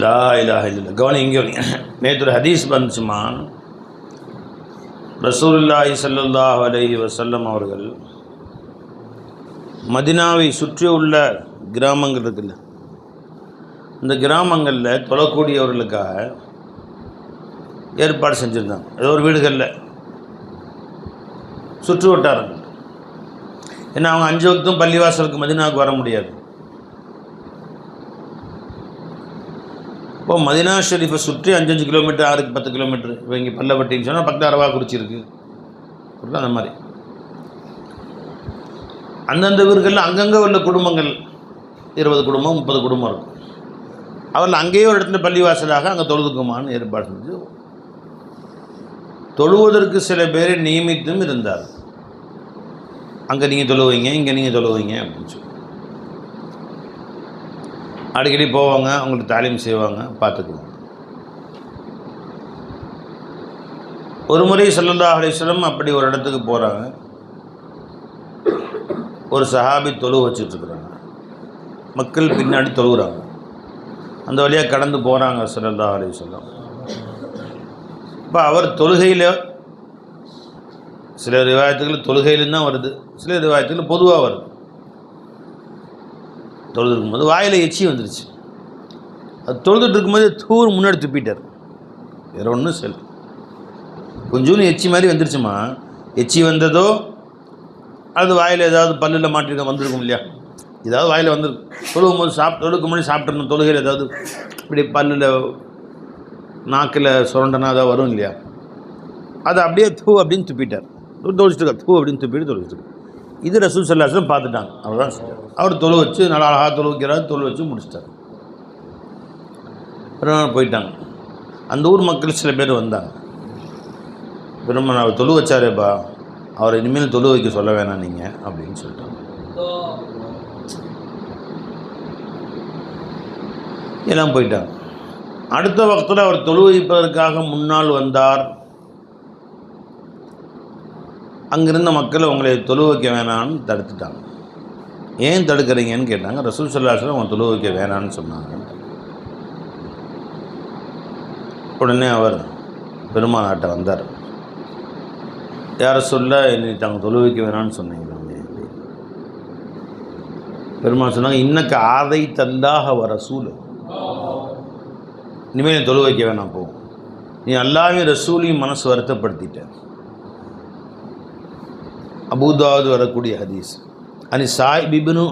லா இலாஹ இல்லல்லாஹ். கவனி இங்கே நேற்று ஹதீஸ் வந்துச்சுமா, ரசூலுல்லாஹி ஸல்லல்லாஹு அலைஹி வஸல்லம் அவர்கள் மதினாவை சுற்றி உள்ள கிராமங்கள் இருக்குல்ல, இந்த கிராமங்களில் தொழக்கூடியவர்களுக்காக ஏற்பாடு செஞ்சுருந்தாங்க. ஏதோ ஒரு வீடுகளில் சுற்று வட்டாரங்கள். ஏன்னா அவங்க 5 வக்தும் பள்ளிவாசலுக்கு மதினாவுக்கு வர முடியாது. இப்போ மதினா ஷெரீஃபை சுற்றி 5 கிலோமீட்டர், 6-10 கிலோமீட்டர். இப்போ இங்கே பல்லப்பட்டின்னு சொன்னால் பக்கத்தில் அரவாக்குறிச்சி இருக்குது, அந்த மாதிரி அந்தந்த ஊர்களில் அங்கங்கே உள்ள குடும்பங்கள் 20 குடும்பம் 30 குடும்பம் இருக்கும். அவர்கள் அங்கேயே ஒரு இடத்துல பள்ளிவாசலாக அங்கே தொழுதுக்குமான்னு ஏற்பாடு செஞ்சு தொழுவதற்கு சில பேரை நியமித்தும் இருந்தார். அங்கே நீங்கள் தொழுவீங்க, இங்கே நீங்கள் தொழுவீங்க அப்படின்னு சொல்லி அடிக்கடி போவாங்க, அவங்களுக்கு தாலீம் செய்வாங்க, பார்த்துக்குவாங்க. ஒரு முறை ஸல்லல்லாஹு அலைஹி வஸல்லம் அப்படி ஒரு இடத்துக்கு போகிறாங்க. ஒரு சஹாபி தொழு வச்சுட்ருக்குறாங்க, மக்கள் பின்னாடி தொழுகிறாங்க. அந்த வழியாக கடந்து போகிறாங்க ஸல்லல்லாஹு அலைஹி வஸல்லம். இப்போ அவர் தொழுகையில், சில ரிவாயத்துகள் தொழுகையிலும் தான் வருது, சில ரிவாயத்துகள் பொதுவாக வருது. தொழுது இருக்கும்போது வாயில் எச்சி வந்துருச்சு. அது தொழுதுட்டு இருக்கும்போது தூர் முன்னாடி துப்பிட்டார். வேறு ஒன்றும் செல் கொஞ்சோன்னு எச்சி மாதிரி வந்துருச்சுமா. எச்சி வந்ததோ அது வாயில் ஏதாவது பல்லில் மாட்டிருக்க வந்திருக்கும் இல்லையா, ஏதாவது வாயில் வந்துருக்கும். தொழுகும் போது தொழுக்கு முன்னாடி சாப்பிட்றணும். தொழுகையில் ஏதாவது இப்படி பல்லில் நாக்கில் சுரண்டனா ஏதாவது வரும் இல்லையா, அதை அப்படியே தூ அப்படின்னு துப்பிட்டார். தொழிச்சிட்டு தூ அப்படின்னு துப்பிட்டு தொழிச்சிட்டு. இது ரசூல் ஸல்லல்லாஹு அலைஹி வஸல்லம் பார்த்துட்டாங்க. அவ்வளோதான். அவர் தொழு வச்சு நல்லா அழகாக தொழு வைக்கிறார், தொழு வச்சு முடிச்சிட்டார். பெருமாள் போயிட்டாங்க. அந்த ஊர் மக்கள் சில பேர் வந்தாங்க. பெருமாள் அவர் தொழு வச்சாரேப்பா, அவரை இனிமேல் தொழு வைக்க சொல்ல வேணாம் நீங்கள் அப்படின்னு சொல்லிட்டாங்க. எல்லாம் போயிட்டாங்க. அடுத்த வக்தில் அவர் தொழு வைப்பதற்காக முன்னால் வந்தார். அங்கிருந்த மக்கள் உங்களை தொழு வைக்க வேணான்னு தடுத்துட்டாங்க. ஏன் தடுக்கிறீங்கன்னு கேட்டாங்க. ரசூல் ஸல்லல்லாஹு அலைஹி வஸல்லம் அவங்க தொழு வைக்க வேணான்னு சொன்னாங்க. உடனே அவர் பெருமானாட்ட வந்தார். யாரை சொல்ல என்னை தாங்க தொழு வைக்க வேணான்னு சொன்னீங்க. பெருமாள் சொன்னாங்க, இன்னக்கு ஆதை தல்லாஹ வ ரசூல், இனிமேல் தொழு வைக்க வேணாம் போ, நீ அல்லாஹ்வையும் ரசூலையும் மனசு வருத்தப்படுத்திட்ட. அபூதாவுது வரக்கூடிய ஹதீஸ். அனி சாயிப் இப்னு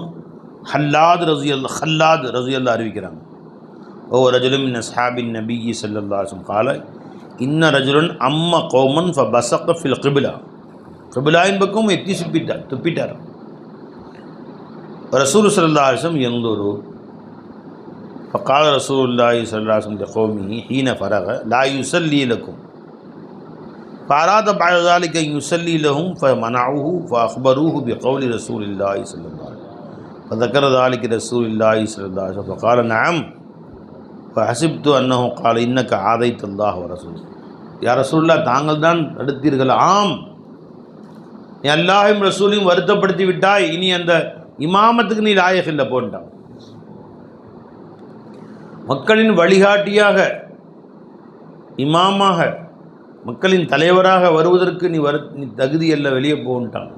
ஹல்லாத் ரஸியல்லாஹு அறிவிக்கிறாங்க. ஓ ரஜுலும் மின் அஸ்ஹாபின் நபியி ஸல்லல்லாஹு அலைஹி வஸல்லம் قال இன்ன ரஜுலன் அம்ம கௌமன் ஃபபஸக ஃபில் கிப்லா, கிப்லாவின் பக்கம் எத்தி துப்பிட்டார். ரசூல் ஸல்லல்லாஹு அலைஹி வஸல்லம் யன்துரு فقال رسول الله صلى الله عليه وسلم لقومه حين فرغ لا يصلي لكم فأراد بعد ذلك أن يصلي لهم فمنعوه فأخبروه بقول رسول الله صلى الله عليه وسلم فذكر ذلك رسول الله صلى الله عليه وسلم فقال نعم فحسبت أنه قال إنك عاديت الله ورسوله. يا رسول الله தாங்கள் தான் தடுத்தீர்கள். ஆம், நீ அல்லாஹ்வையும் ரசூலையும் வருத்தப்படுத்தி விட்டாய், இனி அந்த இமாமத்துக்கு நீ லாயக் இல்லை போன்ட்டான். மக்களின் வழிகாட்டியாக, இமாமாக, மக்களின் தலைவராக வருவதற்கு நீ தகுதி அல்ல, வெளியே போன்ட்டான்.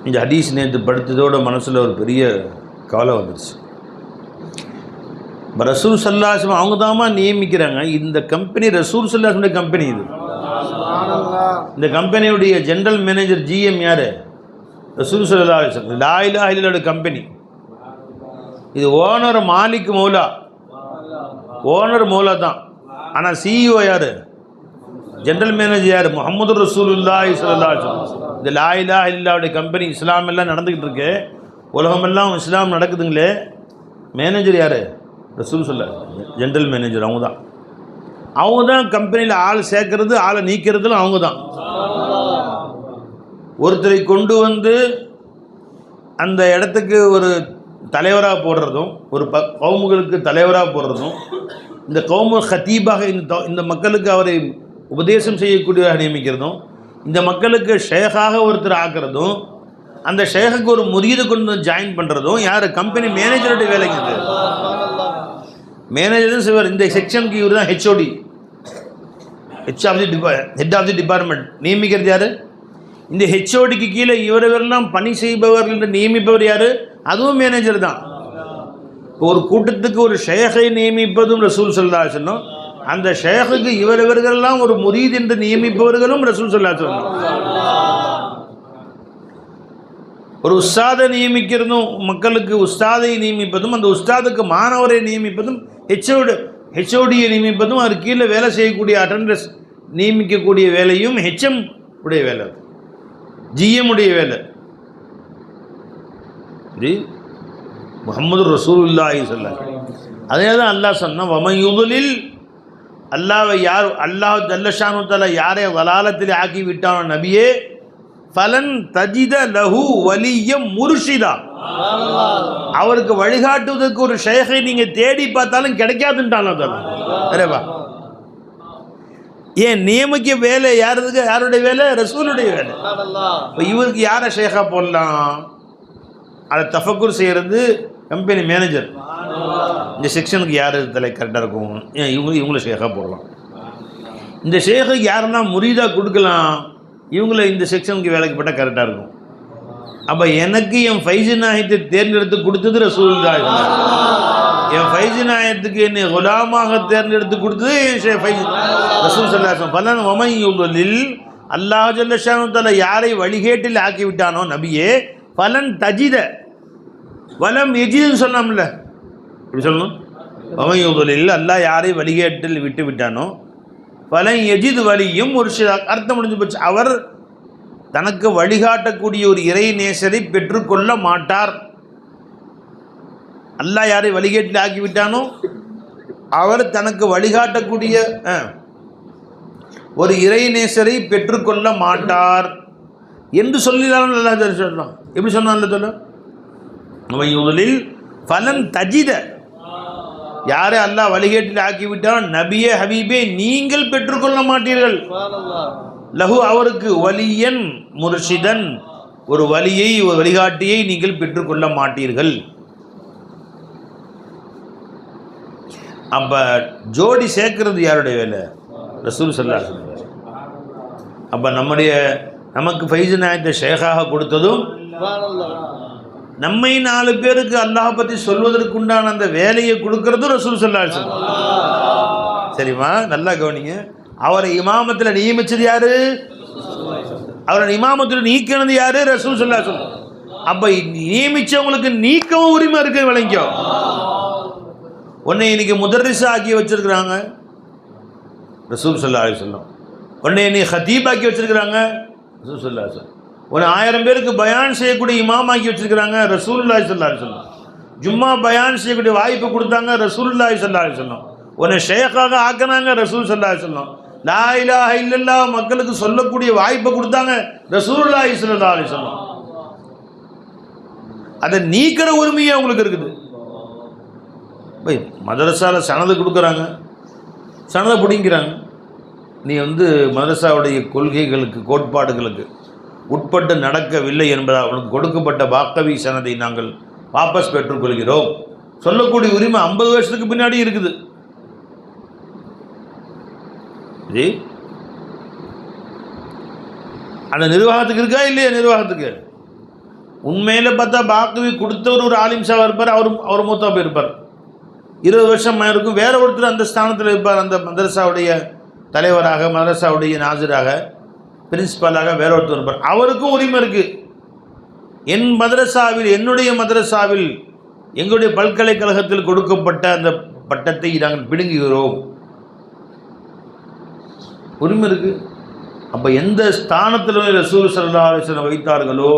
இந்த ஹதீஸ் நேற்று படுத்ததோட மனசில் ஒரு பெரிய கவலை வந்துடுச்சு. ரசூல் ஸல்லல்லாஹு அலைஹி வஸல்லம் அவங்க தாமா நியமிக்கிறாங்க. இந்த கம்பெனி ரசூல் ஸல்லல்லாஹு அலைஹி வஸல்லம் கம்பெனி. இது இந்த கம்பெனியுடைய ஜெனரல் மேனேஜர் ஜிஎம் யார்? ரசூல் ஸல்லல்லாஹு அலைஹி வஸல்லம். லா இலாஹ இல்லல்லாஹ் கம்பெனி இது. ஓனர் மாலிக் மௌலா, ஓனர் மௌலா தான். ஆனால் சிஇஓ யார்? ஜெனரல் மேனேஜர் யார்? முஹம்மது ரசூலுல்லாஹி ஸல்லல்லாஹு அலைஹி வஸல்லம். இந்த லா இலாஹ இல்லல்லாஹ் கம்பெனி இஸ்லாம் எல்லாம் நடந்துக்கிட்டு இருக்கு, உலகமெல்லாம் இஸ்லாம் நடக்குதுங்களே. மேனேஜர் யார்? ரசூல் ஸல்லல்லாஹு அலைஹி வஸல்லம். ஜெனரல் மேனேஜர் அவங்க தான் கம்பெனியில் ஆள் சேர்க்கறது, ஆளை நீக்கிறதுல அவங்க தான். ஒருத்தரை கொண்டு வந்து அந்த இடத்துக்கு ஒரு தலைவராக போடுறதும், ஒரு கௌமுகளுக்கு தலைவராக போடுறதும், இந்த கௌமு ஹத்தீபாக இந்த மக்களுக்கு அவரை உபதேசம் செய்யக்கூடியவராக நியமிக்கிறதும், இந்த மக்களுக்கு ஷேகாக ஒருத்தர் ஆக்கிறதும், அந்த ஷேகுக்கு ஒரு முரீதை கொண்டு ஜாயின் பண்ணுறதும் யார்? கம்பெனி மேனேஜருடைய வேலைங்க. இது மேனேஜரும் சிவர். இந்த செக்ஷனுக்கு இவர் தான் HOD, head of the department. நியமிக்கிறது யார்? இந்த ஹெச்ஓடிக்கு கீழே இவரெல்லாம் பணி செய்பவர்கள் நியமிப்பவர் யார்? அதுவும் மேனேஜர் தான். ஒரு கூட்டத்துக்கு ஒரு ஷேகை நியமிப்பதும் ரசூல் ஸல்லல்லாஹு அலைஹி வஸல்லம், அந்த ஷேகுக்கு இவர்களெல்லாம் ஒரு முரீத் என்று நியமிப்பவர்களும் ரசூல் ஸல்லல்லாஹு அலைஹி வஸல்லம். ஒரு உஸ்தாதை நியமிக்கிறதும், மக்களுக்கு உஸ்தாதை நியமிப்பதும், அந்த உஸ்தாதுக்கு மாணவரை நியமிப்பதும், ஹெச்ஓடியை நியமிப்பதும், அது கீழே வேலை செய்யக்கூடிய அட்டண்டர்ஸ் நியமிக்கக்கூடிய வேலையும் ஹெச்எம் உடைய வேலை, ஜிஎம் உடைய வேலை. சரி, முஹம்மது ரசூலுல்லாஹி ஸல்லல்லாஹு அலைஹி வஸல்லம். அதே தான் அல்லாஹ் சொன்னான், வமன் யுதுலில், அல்லாஹ்வை யார், அல்லாஹ் ஜல்லஷானு தஆலா யாரை வலாலத்தில் ஆக்கி விட்டானோ நபியே, ஃபலன் தஜித லஹு வலியம் முர்ஷிதா, அவருக்கு வழிகாட்டுவதற்கு ஒரு ஷேகை நீங்க தேடி பார்த்தாலும் கிடைக்காதுன்றாலும். அரேவா, ஏன் நியமிக்க வேலை யாருக்கு? யாருடைய வேலை? ரசூலுடைய வேலை. இவருக்கு யாரை ஷேகா போடலாம்? அதை தஃபக்குர் செய்கிறது கம்பெனி மேனேஜர். இந்த செக்ஷனுக்கு யார் தலை கரெக்டாக இருக்கும்? ஏன் இவங்கள ஷேகா போடலாம். இந்த ஷேகுக்கு யாரெல்லாம் முரீதாக கொடுக்கலாம், இவங்கள இந்த செக்ஷனுக்கு வேலைக்கு போட்டால் கரெக்டாக இருக்கும். அப்போ எனக்கு என் ஃபைஸு நாயத்தை தேர்ந்தெடுத்து கொடுத்தது ரசூலுல்லாஹி. என் ஃபைஸு நாயத்துக்கு என்னை குலாமாக தேர்ந்தெடுத்து கொடுத்தது ரசூல் ஸல்லல்லாஹு அலைஹி வஸல்லம். ஃபலன் வமன் யுதுலில், அல்லாஹ் ஜல்லஷானு தஆலா யாரை வழிகேட்டில் ஆக்கி விட்டானோ நபியே, ஃபலன் தஜித வலம் எஜிதுன்னு சொன்னோம்ல, இப்படி சொல்லணும். வமன் யுதுலில், அல்லாஹ் யாரை வழிகேட்டில் விட்டு விட்டானோ, ஃபலன் எஜித் வலியும் ஒரு அர்த்தம் முடிஞ்சு போச்சு. அவர் தனக்கு வழிகாட்டக்கூடிய ஒரு இறை நேசரை பெற்றுக்கொள்ள மாட்டார். அல்லாஹ் யாரை வழிகேட்டில் ஆக்கிவிட்டானோ அவர் தனக்கு வழிகாட்டக்கூடிய ஒரு இறை நேசரை பெற்றுக்கொள்ள மாட்டார் என்று சொல்லினாலும் நல்லா சொல்லலாம். எப்படி சொன்னால சொல்ல, முதலில் ஃபலன் தஜித, யாரை அல்லாஹ் வழிகேட்டில் ஆக்கிவிட்டால் நபியே ஹபீபே நீங்கள் பெற்றுக்கொள்ள மாட்டீர்கள். லஹு, அவருக்கு வலியன் முர்ஷிதன், ஒரு வலியை, ஒரு வழிகாட்டியை நீங்கள் பெற்றுக்கொள்ள மாட்டீர்கள். அப்ப ஜோடி சேர்க்கிறது யாருடைய வேலை? ரசூல் ஸல்லல்லாஹு அலைஹி வஸல்லம். அப்ப நமக்கு ஃபைஸு நாயத்தை ஷேகாக கொடுத்ததும், நம்மை 4 பேருக்கு அல்லாஹ் பற்றி சொல்வதற்குண்டான அந்த வேலையை கொடுக்கறதும் ரசூல் ஸல்லல்லாஹு அலைஹி வஸல்லம். சரிம்மா, நல்லா கவனிங்க. அவரை இமாமத்தில் நியமிச்சது யாரு? அவரை இமாமத்தில் நீக்கினது யாரு? ரசூல் ஸல்லல்லாஹு அலைஹி வஸல்லம். அப்ப நியமிச்சவங்களுக்கு நீக்கவும் உரிமை இருக்கு, விளங்கிக்கோ. உன்னை இன்னைக்கு முதர்ரிஸா ஆக்கி வச்சிருக்கிறாங்க ரசூல் ஸல்லல்லாஹு அலைஹி வஸல்லம். உன்னை நீ ஹதீப் ஆக்கி வச்சிருக்கிறாங்க ரசூல் ஸல்லல்லாஹு அலைஹி வஸல்லம். உன்னை 1000 பேருக்கு பயான் செய்யக்கூடிய இமாம் ஆக்கி வச்சிருக்கிறாங்க ரசூலுல்லாஹி ஸல்லல்லாஹு அலைஹி வஸல்லம். ஜும்மா பயான் செய்யக்கூடிய வாய்ப்பு கொடுத்தாங்க ரசூலுல்லாஹி ஸல்லல்லாஹு அலைஹி வஸல்லம். உன்னை ஷேக்காக ஆக்கினாங்க ரசூல் ஸல்லல்லாஹு அலைஹி வஸல்லம். லா இலாஹ இல்லல்லாஹ் மக்களுக்கு சொல்லக்கூடிய வாய்ப்பை கொடுத்தாங்க ரசூலுல்லாஹி ஸல்லல்லாஹு அலைஹி வஸல்லம். அதை நீக்கிற உரிமையே அவங்களுக்கு இருக்குது. மதரசாவில் சனது கொடுக்குறாங்க, சனதை பிடிங்கிறாங்க. நீ மதரசாவுடைய கொள்கைகளுக்கு, கோட்பாடுகளுக்கு உட்பட்டு நடக்கவில்லை என்பதால் அவனுக்கு கொடுக்கப்பட்ட வாக்கவி சனதை நாங்கள் வாபஸ் பெற்றுக்கொள்கிறோம் சொல்லக்கூடிய உரிமை 50 வருஷத்துக்கு பின்னாடி இருக்குது. அந்த நிர்வாகத்துக்கு இருக்கா இல்லையா? நிர்வாகத்துக்கு உண்மையில் பார்த்தா பாக்கவி கொடுத்தவர் ஒரு ஆலிம்ஷாவாக இருப்பார், அவர் மூத்தா போயிருப்பார். 20 வருஷம் இருக்கும். வேற ஒருத்தர் அந்த ஸ்தானத்தில் இருப்பார், அந்த மதரசாவுடைய தலைவராக, மதரசாவுடைய நாசிராக, பிரின்சிபலாக வேற ஒருத்தர் இருப்பார். அவருக்கும் உரிமை இருக்குது. என் மதரசாவில், என்னுடைய மதரசாவில், எங்களுடைய பல்கலைக்கழகத்தில் கொடுக்கப்பட்ட அந்த பட்டத்தை நாங்கள் பிடுங்குகிறோம், உரிமை இருக்குது. அப்போ எந்த ஸ்தானத்தில் ரசூல் ஸல்லல்லாஹு அலைஹி வஸல்லம் வைத்தார்களோ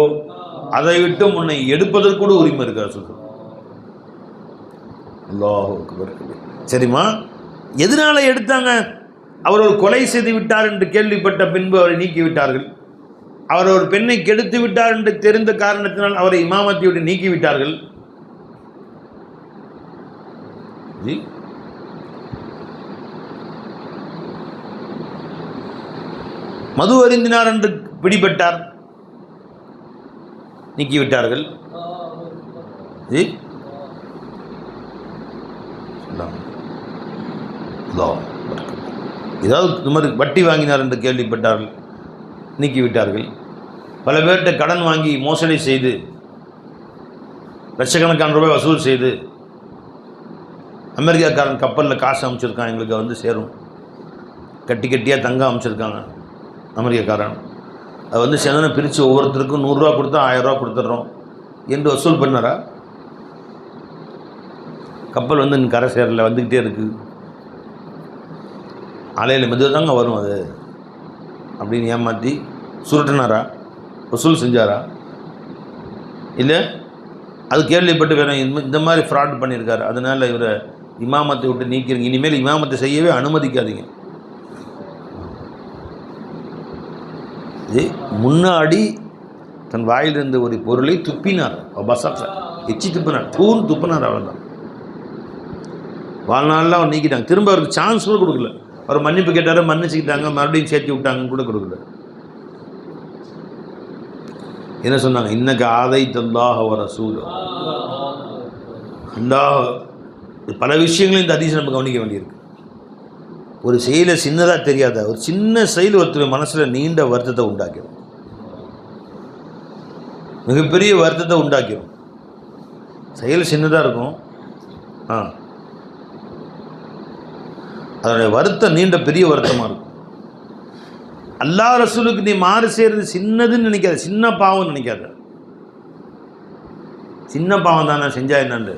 அதை விட்டு முன்னை எடுப்பதற்கூட உரிமை இருக்கு ரசூல். அல்லாஹு அக்பர். சரிம்மா, எதனால எடுத்தாங்க? அவர் ஒரு கொலை செய்து விட்டார் என்று கேள்விப்பட்ட பின்பு அவரை நீக்கி விட்டார்கள். அவர் ஒரு பெண்ணை கெடுத்து விட்டார் என்று தெரிந்த காரணத்தினால் அவரை இமாமத்தை விட்டு நீக்கி விட்டார்கள். மது அருந்தினார் என்று பிடிபட்டார். நீக்கிவிட்டார்கள். ஏதாவது இந்த மாதிரி வட்டி வாங்கினார் என்று கேள்விப்பட்டார்கள், நீக்கிவிட்டார்கள். பல பேர்கிட்ட கடன் வாங்கி மோசடி செய்து லட்சக்கணக்கான ரூபாய் வசூல் செய்து அமெரிக்காக்காரன் கப்பலில் காசு அமைச்சிருக்கான், எங்களுக்கு வந்து சேரும், கட்டி கட்டியாக தங்கம் அமைச்சிருக்காங்க அமெரிக்காக்காரன், அது வந்து சேர்ந்தோன்னு பிரித்து ஒவ்வொருத்தருக்கும் 100 ரூபா கொடுத்தா 1000 ரூபா கொடுத்துட்றோம் என்று வசூல் பண்ணாரா? கப்பல் வந்து கரை சேரல, வந்துக்கிட்டே இருக்குது, அலையில் மெதுவாக தாங்க வரும் அது அப்படின்னு ஏமாற்றி சுருட்டினாரா? வசூல் செஞ்சாரா? இல்லை, அது கேள்விப்பட்டு வேணும் இந்த மாதிரி ஃப்ராட் பண்ணியிருக்காரு, அதனால் இவரை இமாமத்தை விட்டு நீக்கிறீங்க, இனிமேல் இமாமத்தை செய்யவே அனுமதிக்காதீங்க. முன்னாடி தன் வாயிலிருந்த ஒரு பொருளை துப்பினார், எச்சி துப்பினார், தூண் துப்பினார், அவ்வளோதான். வாழ்நாளில் அவர் நீக்கிட்டாங்க, திரும்ப அவருக்கு சான்ஸ் கூட கொடுக்கல. அவர் மன்னிப்பு கேட்டார், மன்னிச்சுக்கிட்டாங்க, மறுபடியும் சேர்த்து விட்டாங்கன்னு கூட கொடுக்கல. என்ன சொன்னாங்க? இன்னக்கு ஆதைத்தல்லாஹ வ ரசூல. அல்லாஹ் பல விஷயங்களும் இந்த ஹதீஸ் நம்ம கவனிக்க வேண்டியிருக்கு. ஒரு செயலை சின்னதாக தெரியாத ஒரு சின்ன செயல் ஒருத்தர் மனசில் நீண்ட வருத்தத்தை உண்டாக்கிடும், மிகப்பெரிய வருத்தத்தை உண்டாக்கிடும். செயல் சின்னதாக இருக்கும், அதனுடைய வருத்தம் நீண்ட பெரிய வருத்தமாக இருக்கும். அல்லாஹ் ரசூலுக்கு நீ மாறு செய்கிறது சின்னதுன்னு நினைக்காத, சின்ன பாவம்னு நினைக்காத. சின்ன பாவம் தானே, செஞ்சா என்னண்டு,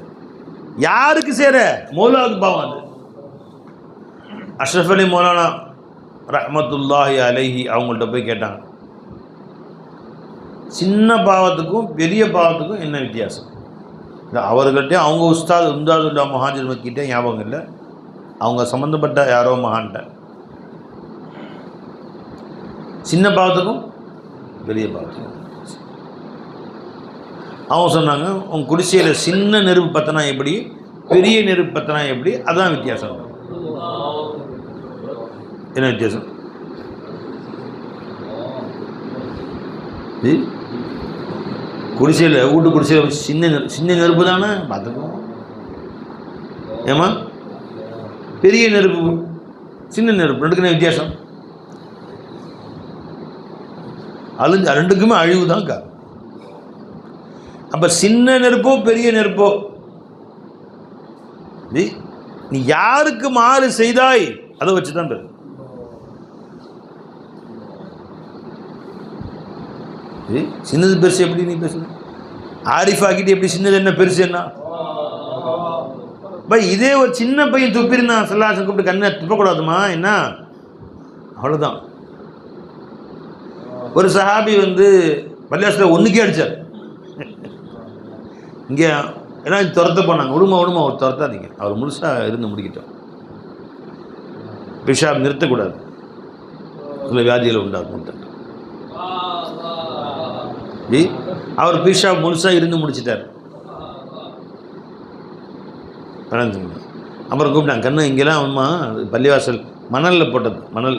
யாருக்கு சேர? மௌலாவுக்கு பாவம். அது அஷ்ரஃப் அலி மௌலானா ரஹ்மத்துல்லாஹி அலைஹி அவங்கள்ட்ட போய் கேட்டாங்க, சின்ன பாவத்துக்கும் பெரிய பாவத்துக்கும் என்ன வித்தியாசம்? அவர்கிட்ட அவங்க உஸ்தாத் உம்தாதுல்லா முஹாஜிர் மக்கிட்ட ஞாபகம் இல்லை, அவங்க சம்மந்தப்பட்ட யாரோ மகான்ட்ட, சின்ன பாவத்துக்கும் பெரிய பாவத்துக்கும் அவங்க சொன்னாங்க, உங்கள் குடிசையில் சின்ன நெருப்பு பற்றினா எப்படி, பெரிய நெருப்பு பற்றினா எப்படி, அதுதான் வித்தியாசம். என்ன வித்தியாசம்? குடிசையில் வீட்டு குடிசையில் சின்ன நெருப்பு தானே பார்த்துக்கோம். ஏமா பெரிய நெருப்பு சின்ன நெருப்பு ரெண்டுக்குன்னு வித்தியாசம்? ரெண்டுக்குமே அழிவு தான்க்கா. அப்போ சின்ன நெருப்போ பெரிய நெருப்போ, நீ யாருக்கு மாறு செய்தாய் அதை வச்சு தான் பெரு. சின்னது பெருசு எப்படி நீ பேசு? ஆரிஃப் ஆக்கிட்டு எப்படி சின்னது என்ன பெருசு என்ன? இதே ஒரு சின்ன பையன் துப்பிருந்தான், சல்லாசம் கூப்பிட்டு கண்ணை துப்பக்கூடாதுமா என்ன, அவ்வளோதான். ஒரு சஹாபி வந்து பள்ளியாசில் ஒன்றுக்கே அடித்தார். இங்கே எல்லாம் துரத்த போனாங்க, விடுமா அவர் துரத்தாதீங்க, அவர் முழுசாக இருந்து முடிக்கிட்டோம். பிஷாப் நிறுத்தக்கூடாது, சில வியாதிகள் உண்டாகும். அவர் பிஷாப் முழுசாக இருந்து முடிச்சிட்டார். அப்புறம் கூப்பிட்டாங்க, கண்ணு இங்கெல்லாம் அம்மா பள்ளிவாசல் மணலில் போட்டது, மணல்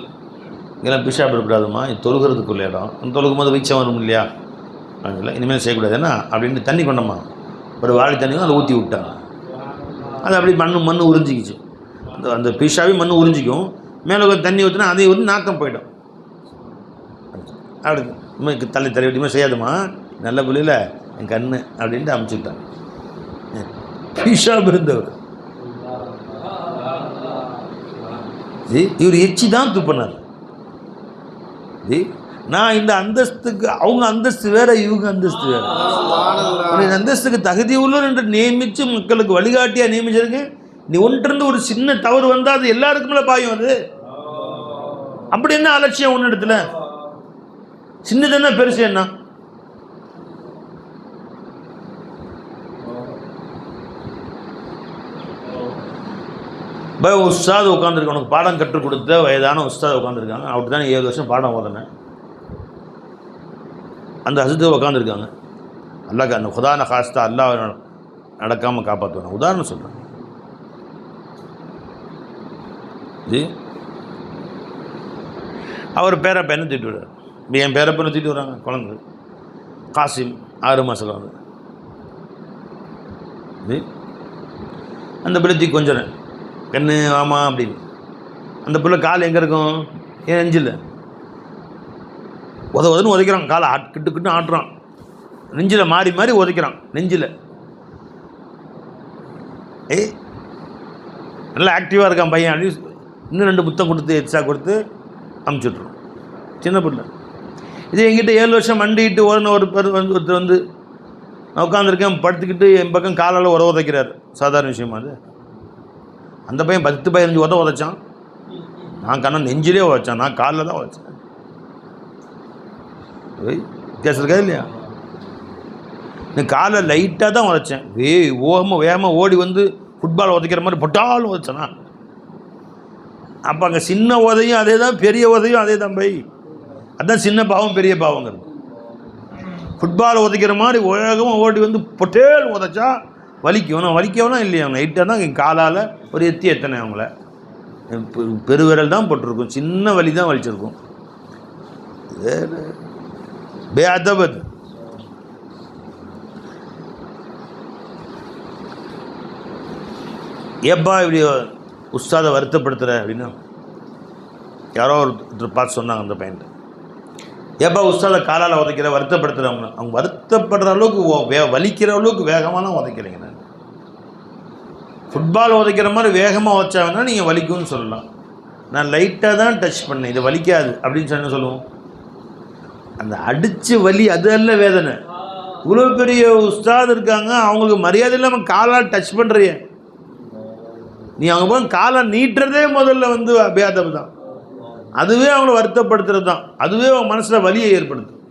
இங்கெல்லாம் பிஷாப் இருக்கக்கூடாதுமா, இது தொழுகிறதுக்குள்ள இடம், தொழுகும் போது வீச்சம் வரும் இல்லையா, அதனால் இனிமேல் செய்யக்கூடாது என்ன அப்படின்ட்டு தண்ணி கொண்டம்மா, ஒரு வாழை தண்ணி அதை ஊற்றி விட்டாங்க. அது அப்படி மண் உறிஞ்சிக்கிச்சு, அந்த பிஷாவே மண் உறிஞ்சிக்கும், மேலே தண்ணி ஊற்றினா அதை ஊற்றி நாக்கம் போயிடும். அப்படி தள்ளி விட்டுமே செய்யாதுமா, நல்ல புள்ளியில் என் கண்ணு அப்படின்ட்டு அமுச்சுட்டாங்க. பிஷாப் இருந்தவர் இவர் எச்சி தான் துப்பினார். நான் இந்த அந்தஸ்துக்கு, அவங்க அந்தஸ்து வேற, இவங்க அந்தஸ்து வேற. அந்தஸ்துக்கு தகுதி உள்ளவர் என்று நியமித்து மக்களுக்கு வழிகாட்டியாக நியமிச்சிருக்கேன். நீ ஒன்றிருந்து ஒரு சின்ன தவறு வந்தால் அது எல்லாருக்குமே பாயும். அது அப்படி என்ன அலட்சியம் ஒன்று இடத்துல? சின்னது என்ன பெருசு என்ன? உஸ்தாது உட்காந்துருக்க, உனக்கு பாடம் கற்றுக் கொடுத்த வயதான உஸ்தாது உட்காந்துருக்காங்க. அப்படி தான் 7 வருஷம் பாடம் ஓதனேன். அந்த ஹசத்து உட்காந்துருக்காங்க. அல்லாஹ் அந்த குதான காஸ்தா அல்லாஹ் நடக்காமல் காப்பாற்றுவாங்க. உதாரணம் சொல்கிறேன். அவர் பேரப்ப என்ன திட்டு விடுறார், என் பேரப்பனை திட்டு வராங்க. குழந்தை காசிம் 6 மாதத்தில் வந்து அந்த பிள்ளை தூக்கி கொஞ்சம் கண்ணு ஆமாம் அப்படின்னு. அந்த பிள்ளை கால் எங்கே இருக்கும்? என் நெஞ்சில் உதவுன்னு உதைக்கிறான். காலை கிட்டு கிட்டு ஆட்டுறான். நெஞ்சில் மாறி மாறி உதைக்கிறான் நெஞ்சில். நல்லா ஆக்டிவாக இருக்கான் பையன் அப்படின்னு இன்னும் 2 முத்தம் கொடுத்து எக்ஸ்ட்ரா கொடுத்து அமுச்சுட்ருவோம். சின்ன பிள்ளை இது என்கிட்ட 7 வருஷம் மண்டிக்கிட்டு ஒருத்தர் வந்து நான் உட்காந்துருக்கேன் படுத்துக்கிட்டு என் பக்கம் காலால் உதைக்கிறார். சாதாரண விஷயமா அது? அந்த பையன் 10-15 உதைச்சான். நான் கண்ணா நெஞ்சிலே உதைச்சான், நான் காலில் தான் உதைச்சேன். கேசிருக்கா இல்லையா? நான் காலை லைட்டாக தான் உதைச்சேன். வேகமாக ஓடி வந்து ஃபுட்பால் உதைக்கிற மாதிரி பொட்டாலும் உதைச்சேனா. அப்போ அங்கே சின்ன உதையும் அதே தான், பெரிய உதையும் அதே தான் பை. அதுதான் சின்ன பாவம் பெரிய பாவங்கிறது. ஃபுட்பால் உதைக்கிற மாதிரி வேகமாக ஓடி வந்து பொட்டேல் உதைச்சா வலிக்கும். நான் வலிக்கவனா இல்லையா? லைட்டாக தான் என் காலால் ஒரு எத்தனை அவங்கள பெருவிரல் தான் போட்டிருக்கும். சின்ன வலி தான் வலிச்சிருக்கும். பேஅதபத். ஏப்பா இப்படி உஸ்தாதை வருத்தப்படுத்துகிற அப்படின்னா யாரோ ஒருத்தர் பார்த்து சொன்னாங்க அந்த பையன்ட்டு. ஏப்பா உஸ்தாதை காலால் உதைக்கிற வருத்தப்படுத்துகிறவங்க, அவங்க வருத்தப்படுற அளவுக்கு வலிக்கிற அளவுக்கு வேகமாக தான் உதைக்கிறீங்க. நான் ஃபுட்பால் உதைக்கிற மாதிரி வேகமாக உதைச்சாங்கன்னா நீங்கள் வலிக்கும்னு சொல்லலாம். நான் லைட்டாக தான் டச் பண்ணேன், இது வலிக்காது அப்படின்னு சொன்ன சொல்லுவோம். அந்த அடித்து வலி அது அல்ல வேதனை. இவ்வளோ பெரிய உஸ்தாது இருக்காங்க, அவங்களுக்கு மரியாதை இல்லாமல் காலால் டச் பண்ணுறிய நீ. அவங்க போய் காலை நீட்டுறதே முதல்ல வந்து அபியாதம் தான். அதுவே அவங்கள வருத்தப்படுத்துறது தான். அதுவே அவங்க மனசில் வலியை ஏற்படுத்தும்.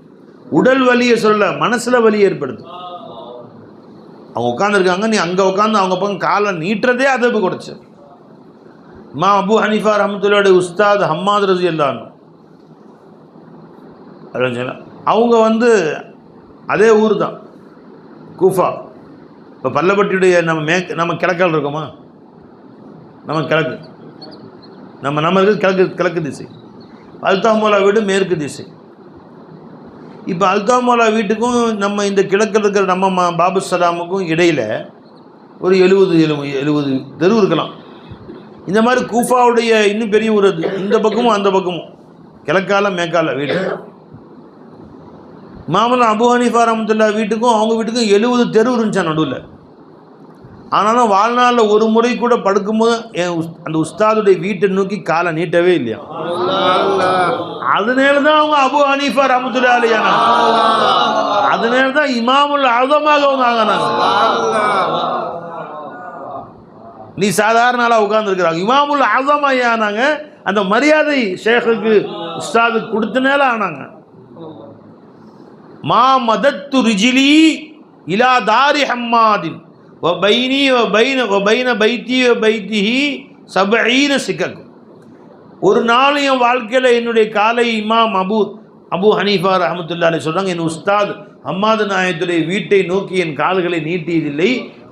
உடல் வலியை சொல்ல, மனசில் வலியை ஏற்படுத்தும். அவங்க உட்காந்துருக்காங்க, நீ அங்கே உட்காந்து அவங்க பக்கம் காலை நீட்டுறதே அதபு குறைச்சி. அபு ஹனீஃபா ரஹ்மத்துல்லாஹி உஸ்தாத் ஹம்மாத் ரலியல்லாஹு அன்ஹு அவங்க வந்து அதே ஊர் தான், கூஃபா. இப்போ பல்லப்பட்டியுடைய நம்ம கிழக்கால் இருக்கோமா? நம்ம கிழக்கு, நம்ம கிழக்கு திசை. அல்தாமோலா வீடு மேற்கு திசை. இப்போ அல்தாமோலா வீட்டுக்கும் நம்ம இந்த கிழக்கில் இருக்கிற நம்ம பாபு சலாமுக்கும் இடையில் ஒரு 70 தெரு இருக்கலாம். இந்த மாதிரி கூஃபாவுடைய இன்னும் பெரிய ஊர் அது. இந்த பக்கமும் அந்த பக்கமும் கிழக்கால மேற்கால வீடு. இமாம் அபு ஹனீஃபா ரஹ்மத்துல்லாஹி வீட்டுக்கும் அவங்க வீட்டுக்கும் 70 தெரு இருந்துச்சா நடுவில். ஆனாலும் வாழ்நாளில் ஒரு முறை கூட படுக்கும்போது அந்த உஸ்தாதுடைய வீட்டை நோக்கி காலை நீட்டவே இல்லையா. அதனால தான் அவங்க அபு ஹனீஃபா ரஹ்மத்துல்லாஹி அலைஹி ஆனாங்க. அதனால தான் இமாமுல் ஆஸமாக அவங்க ஆகினாங்க. நீ சாதாரண ஆளாக உட்கார்ந்துருக்கிறாங்க, இமாமுல் ஆஸமாக ஆனாங்க. அந்த மரியாதை ஷேഖுக்கு உஸ்தாது கொடுத்தனால ஆனாங்க. மா மதத்து ரிஜிலி இலா தாரி ஹம்மாதின் வபைனி வபைன பைத்தி வபைத்திஹி 70 சிக்கக். ஒரு நாள் என் வாழ்க்கையில் என்னுடைய காலை இமாம் அபு ஹனீஃபா ரஹ்மத்துல்லாஹி அலைஹி சொல்கிறாங்க, என் உஸ்தாத் ஹம்மாது நாயத்துடைய வீட்டை நோக்கி என் கால்களை நீட்டியதில்லை.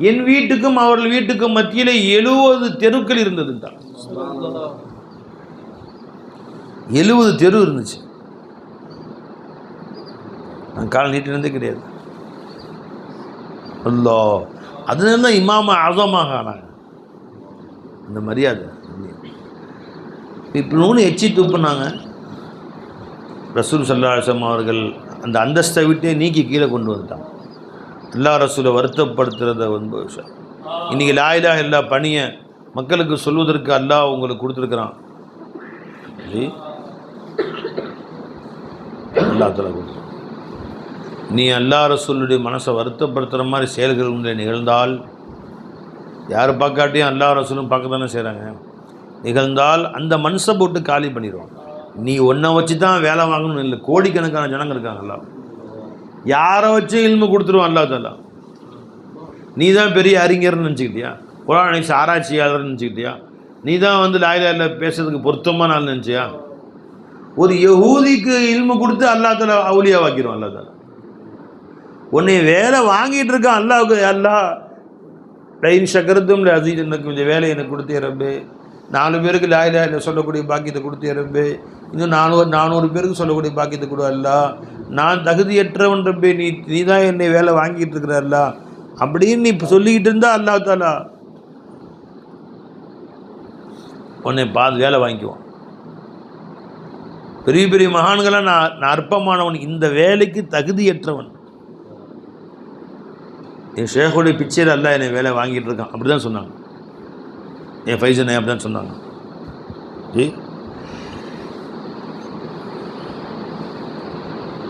என் வீட்டுக்கும் அவர்கள் வீட்டுக்கும் மத்தியில் 70 தெருக்கள் இருந்தது தான். 70 தெரு இருந்துச்சு. நான் கால் நீட்டினதே கிடையாது. அல்லா, அதனால தான் இமாம ஆஸமாக ஆனாங்க. இந்த மரியாதை இப்போ ஒன்று எச்சி துப்புனாங்க. ரசூல் ஸல்லல்லாஹு அலைஹி வஸல்லம் அவர்கள் அந்த அந்தஸ்தை விட்டே நீக்கி கீழே கொண்டு வந்துட்டாங்க. அல்லாஹ் ரசூலை வருத்தப்படுத்துகிறத வந்து இன்றைக்கி லா இலாஹ இல்லல்லாஹ் பணியை மக்களுக்கு சொல்வதற்கு அல்லாஹ் உங்களுக்கு கொடுத்துருக்குறான். அல்லாஹ் தஆலா கொடுத்து நீ அல்லாஹ் ரசூலுடைய மனசை வருத்தப்படுத்துகிற மாதிரி செயல்கள் உங்களை நிகழ்ந்தால், யார் பார்க்காட்டியும் அல்லாஹ் ரசூலும் பார்க்க தானே செய்கிறாங்க, நிகழ்ந்தால் அந்த மனுஷை போட்டு காலி பண்ணிடுவான். நீ ஒன்றை வச்சு தான் வேலை வாங்கணும்னு இல்லை, கோடிக்கணக்கான ஜனங்கள் இருக்காங்கல்ல, யாரை வச்சு இல்மு கொடுத்துருவான் அல்லாஹ் தஆலா. நீ தான் பெரிய அறிஞர்னு நினச்சிக்கிட்டியா? குர்ஆன் ஹதீஸ் ஆராய்ச்சியாளர்னு நினச்சிக்கிட்டியா? நீ தான் வந்து லா இலாஹ இல்லல்லாஹ் பேசுறதுக்கு பொருத்தமான ஆள் நினச்சியா? ஒரு யஹூதிக்கு இல்மு கொடுத்து அல்லாஹ் தஆலா அவுலியா வாக்கிடுவான். அல்லாஹ் தஆலா உன்னை வேலை வாங்கிட்டு இருக்கான். அல்லாஹ்வுக்கு அல்லாஹ் லைன் ஷக்கரத்தும் அசீஸ், எனக்கு கொஞ்சம் வேலை எனக்கு கொடுத்தே ரப்பே, 4 பேருக்கு லா இலாஹ இல்லல்லாஹ் சொல்லக்கூடிய பாக்கியத்தை கொடுத்து ரப்பே, இன்னும் 400 பேருக்கு சொல்லக்கூடிய பாக்கியத்தை கொடு அல்லாஹ். நான் தகுதியற்றவன் ரப்பே, நீ தான் என்னை வேலை வாங்கிட்டு இருக்கிற அல்லாஹ் அப்படின்னு நீ இப்போ சொல்லிக்கிட்டு இருந்தா அல்லாஹ் தாலா உன்னை வேலை வாங்கிக்குவான். பெரிய பெரிய மகான்களாக நான் அற்பமானவன், இந்த வேலைக்கு தகுதியற்றவன். என் ஷேഖுடைய பிச்சையில் அல்லாஹ் என்னை வேலை வாங்கிட்டு இருக்கான் அப்படி தான் சொன்னாங்க. என் ஃபைசன் அப்படி தான் சொன்னாங்க.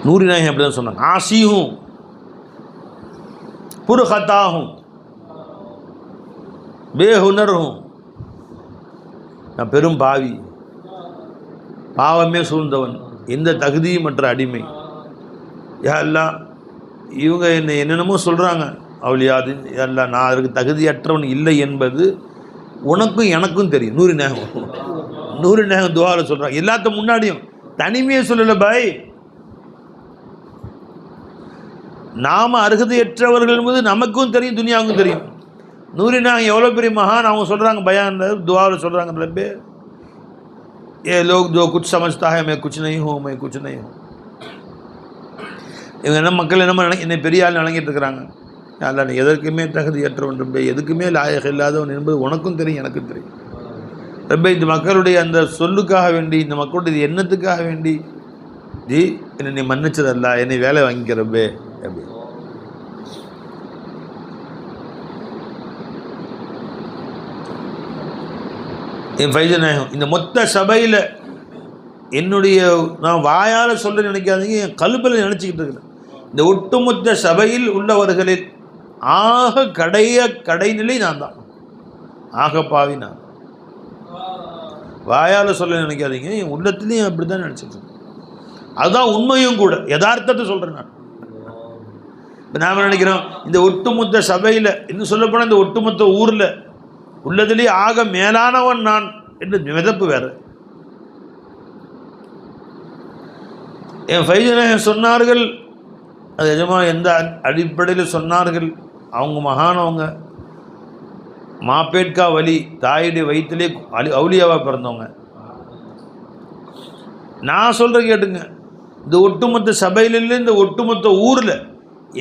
நூரி நாயகம் அப்படி தான் சொன்னாங்க. ஆசியும் புர்ஹத்தாகும் பேஹுனரும், நான் பெரும் பாவி, பாவமே சூழ்ந்தவன், எந்த தகுதியும் மற்ற அடிமை. யா அல்லாஹ், இவங்க என்னென்னமோ சொல்கிறாங்க அவளியாது, அல்ல நான் அதற்கு தகுதியற்றவன் இல்லை என்பது உனக்கும் எனக்கும் தெரியும். நூறு நேகம் துவாவில் சொல்கிறாங்க. எல்லாத்த முன்னாடியும் தனிமையை சொல்லலை பாய், நாம் அருகதையற்றவர்கள் என்பது நமக்கும் தெரியும், துனியாவுக்கும் தெரியும். நூறு நேகம் எவ்வளோ பெரிய மகான் அவங்க சொல்கிறாங்க, பயான் துவாவில் சொல்கிறாங்க, ரப்பே ये लोग जो कुछ समझता है मैं कुछ नहीं हूँ, मैं कुछ नहीं हूँ. இவங்க என்ன மக்கள் என்னமோ என்னை பெரிய ஆள் நினைக்கிட்டு இருக்கிறாங்க. அல்ல, நீ எதற்குமே தகுதியற்றவன் ரப்பே, எதுக்குமே லாயக இல்லாதவன் என்பது உனக்கும் தெரியும், எனக்கும் தெரியும் ரப்பே. இந்த மக்களுடைய அந்த சொல்லுக்காக வேண்டி, இந்த மக்களுடைய எண்ணத்துக்காக வேண்டி என்னை நீ மன்னிச்சதல்ல, என்னை வேலை வாங்கிக்க ரப்பே அப்படி. என் ஃபைசநாயகம் இந்த மொத்த சபையில் என்னுடைய நான் வாயால் சொல்ல நினைக்காதீங்க, என் கல்பில் நினச்சிக்கிட்டு இருக்கிறேன். இந்த ஒட்டுமொத்த சபையில் உள்ளவர்களில் ஆக கடைநிலை நான் தான், ஆக பாவி நான். வாயால் சொல்ல நினைக்காதீங்க, என் உள்ளத்துலேயும் அப்படி தான் நினச்சிட்டு இருக்கேன். அதுதான் உண்மையும் கூட, யதார்த்தத்தை சொல்கிறேன் நான். இப்போ நாம் நினைக்கிறோம் இந்த ஒட்டுமொத்த சபையில், இன்னும் சொல்லப்போனால் இந்த ஒட்டுமொத்த ஊரில் உள்ளதுலேயே ஆக மேலானவன் நான் என்று மிதப்பு வேறு. என் ஃபைசநாயகம் சொன்னார்கள், அது நிஜமாக எந்த அடிப்படையில் சொன்னார்கள், அவங்க மகானவங்க, மாப்பேட்கா வலி, தாயுடைய வயிற்றிலே அவுலியாவாக பிறந்தவங்க. நான் சொல்கிற கேட்டுங்க, இந்த ஒட்டுமொத்த சபையில இந்த ஒட்டுமொத்த ஊரில்